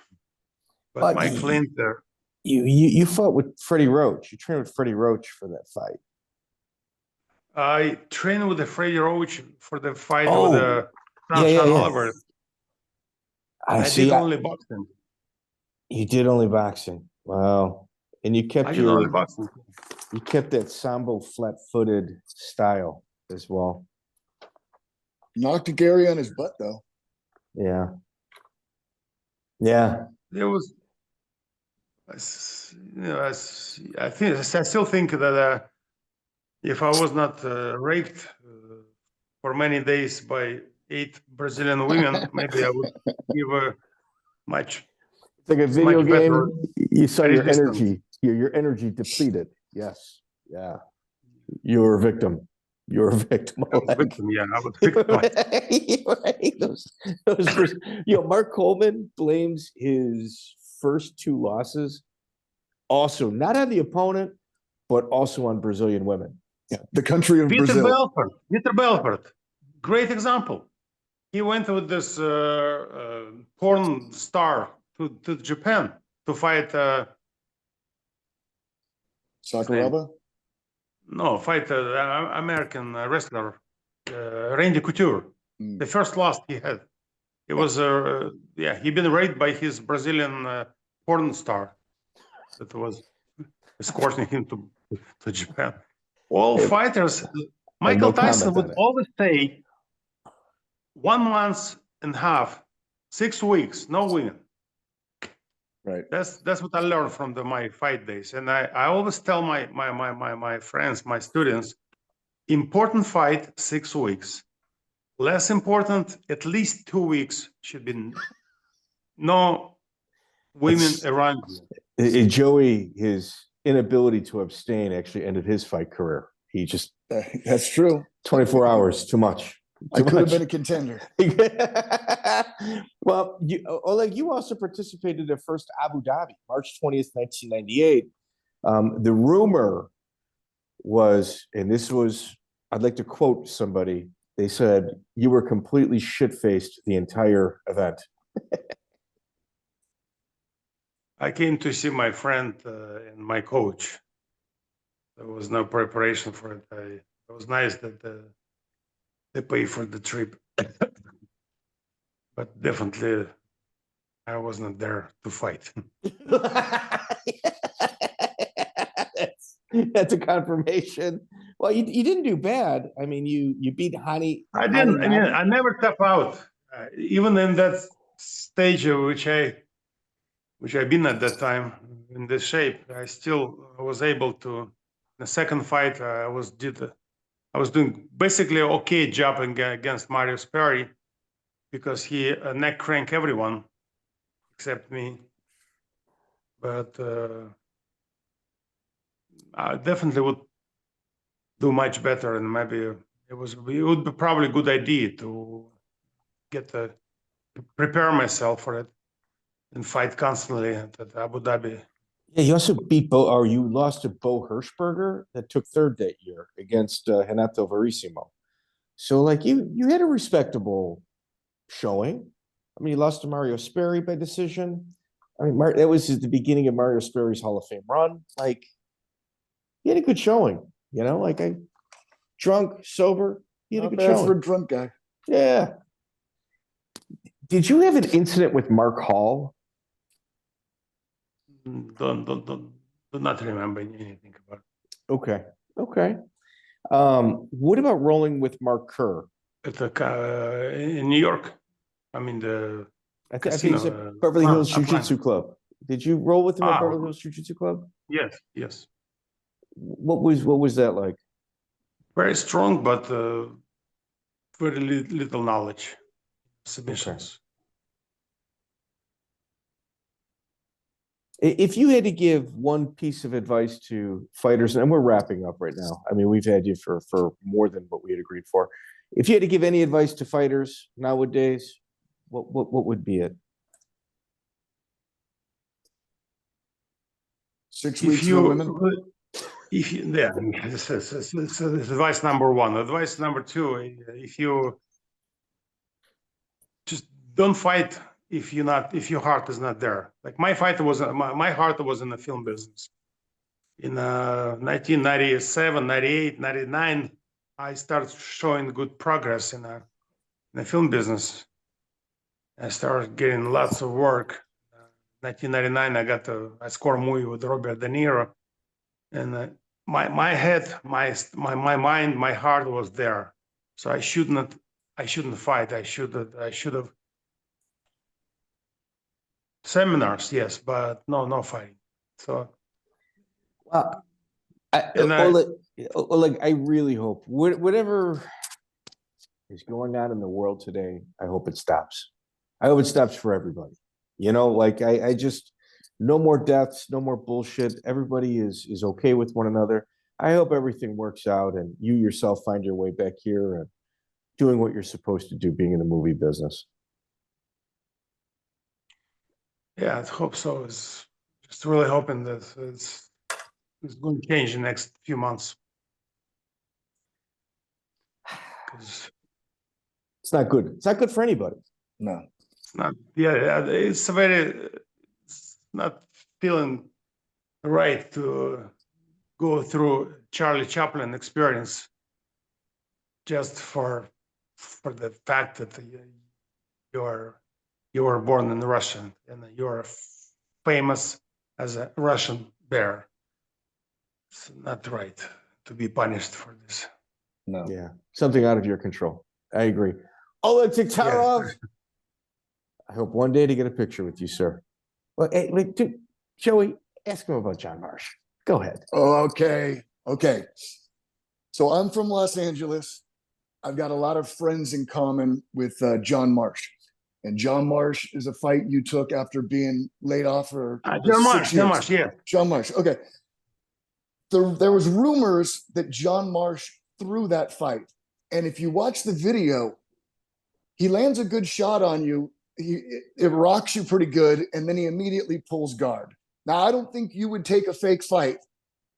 But Mike Flint there. You fought with Freddie Roach. You trained with Freddie Roach for that fight. I trained with Freddie Roach for the fight with Sean Oliver. I did only boxing. You did only boxing. Wow. And you kept you kept that Sambo flat-footed style as well. Knocked Gary on his butt though. Yeah. Yeah. There was, I still think that if I was not raped for many days by 8 Brazilian women, maybe I would give a much. It's like a video game. You saw your resistance. energy. Your energy depleted. Yes. Yeah. You're a victim. You're a victim. I was a victim. Yeah, I was a victim. Mark Coleman blames his first 2 losses also not on the opponent, but also on Brazilian women. Yeah, the country of Peter Brazil. Peter Belfort, great example. He went with this porn star to Japan to fight. Sakuraba? No, fight American wrestler, Randy Couture. The first loss he had. It was, he'd been raped by his Brazilian porn star that was escorting him to Japan. All fighters, Michael Tyson would always say 1 month and a half, 6 weeks, no win. Right. That's what I learned from my fight days. And I always tell my friends, my students, important fight, 6 weeks. Less important, at least 2 weeks should be no women around you. Joey, his inability to abstain actually ended his fight career. He just that's true. 24 hours, too much. I could have been a contender. Well, Oleg, you also participated at first Abu Dhabi, March 20th, 1998. The rumor was, and this was, I'd like to quote somebody. They said you were completely shit-faced the entire event. I came to see my friend and my coach. There was no preparation for it. It was nice that they pay for the trip, but definitely I was not there to fight. That's a confirmation. Well, you didn't do bad. I mean, you beat Hani. I didn't. I never tap out, even in that stage which I've been at that time in this shape. I still was able to. The second fight, I was doing basically an okay job against Marius Perry because he neck cranked everyone except me. But I definitely would do much better, and maybe it would be probably a good idea to prepare myself for it and fight constantly at Abu Dhabi. Yeah, you also you lost to Bo Hirschberger that took third that year against Renato Verissimo. So, like, you had a respectable showing. I mean, you lost to Mario Sperry by decision. I mean, that was at the beginning of Mario Sperry's Hall of Fame run. Like, you had a good showing, like drunk, sober, you had a good showing. For a drunk guy. Yeah. Did you have an incident with Mark Hall? do not remember anything about it. Okay. Okay. What about rolling with Mark Kerr? At in New York. I mean, the I think casino. he's at Beverly Hills Jiu-Jitsu Atlanta. Club. Did you roll with him at Ah, Beverly Hills Jiu-Jitsu Club? Yes, yes. What was that like? Very strong, but very little knowledge. Submissions. If you had to give one piece of advice to fighters, and we're wrapping up right now. I mean, we've had you for more than what we had agreed for. If you had to give any advice to fighters nowadays, what would be it? 6 weeks for women. This is advice number one. Advice number two: if you just don't fight if your heart is not there. Like my heart was in the film business. In 1997, 98, 99, I started showing good progress in the film business. I started getting lots of work. 1999, I scored a movie with Robert De Niro, and my head, my mind, my heart was there. So I shouldn't fight. I should have seminars, yes, but no fighting. So, Oleg, I really hope whatever is going on in the world today, I hope it stops. I hope it stops for everybody. You know, like I just, no more deaths, no more bullshit. Everybody is okay with one another. I hope everything works out and you yourself find your way back here and doing what you're supposed to do, being in the movie business. Yeah, I hope so. It's just really hoping that it's going to change in the next few months. It's not good. It's not good for anybody. No. It's not. Yeah, it's not feeling right to go through Charlie Chaplin experience just for the fact that you were born in Russia and you're famous as a Russian bear. It's not right to be punished for this. No. Yeah, something out of your control. I agree. Oleg Taktarov. Yeah. I hope one day to get a picture with you, sir. Well, hey, wait, dude, Joey, ask him about John Marsh. Go ahead. Oh, okay. So I'm from Los Angeles. I've got a lot of friends in common with John Marsh. And John Marsh is a fight you took after being laid off for John 6 years. Marsh, yeah. John Marsh, okay. There was rumors that John Marsh threw that fight. And if you watch the video, he lands a good shot on you. It rocks you pretty good, and then he immediately pulls guard. Now, I don't think you would take a fake fight.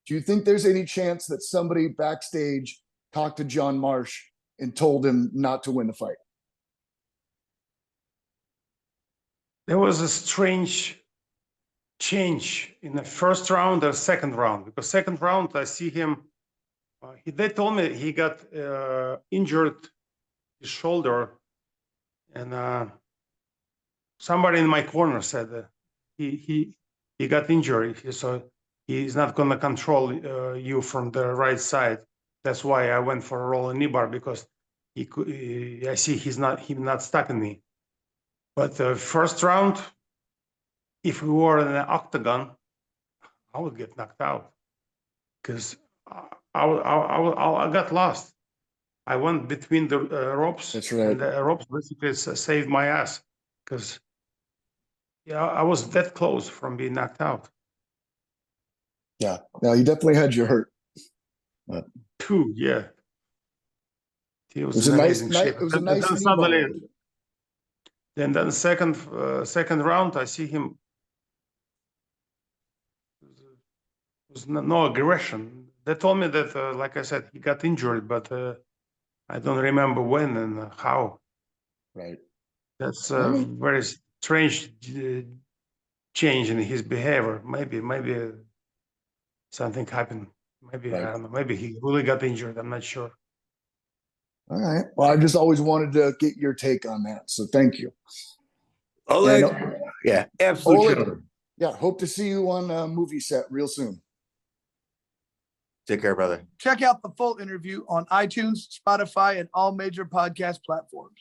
Do you think there's any chance that somebody backstage talked to John Marsh and told him not to win the fight? There was a strange change in the first round or second round, because second round I see him. They told me he got injured his shoulder, and somebody in my corner said that he got injured, so he's not going to control you from the right side. That's why I went for a rolling knee bar, because I see he's not stopping me. But the first round, if we were in an octagon, I would get knocked out, because I got lost. I went between the ropes. That's right. And the ropes basically saved my ass, because I was that close from being knocked out. Yeah. Now, you definitely had your hurt. But Yeah. He was it was in a nice amazing shape. It was a nice Then knee suddenly, ball. then the second round, I see him. There was no aggression. They told me that, like I said, he got injured, but I don't remember when and how. Right. That's a very strange change in his behavior. Maybe something happened. Maybe, Right. I don't know. Maybe he really got injured. I'm not sure. All right. Well, I just always wanted to get your take on that. So thank you. Oleg, And, yeah, absolutely. Oleg, yeah, hope to see you on a movie set real soon. Take care, brother. Check out the full interview on iTunes, Spotify, and all major podcast platforms.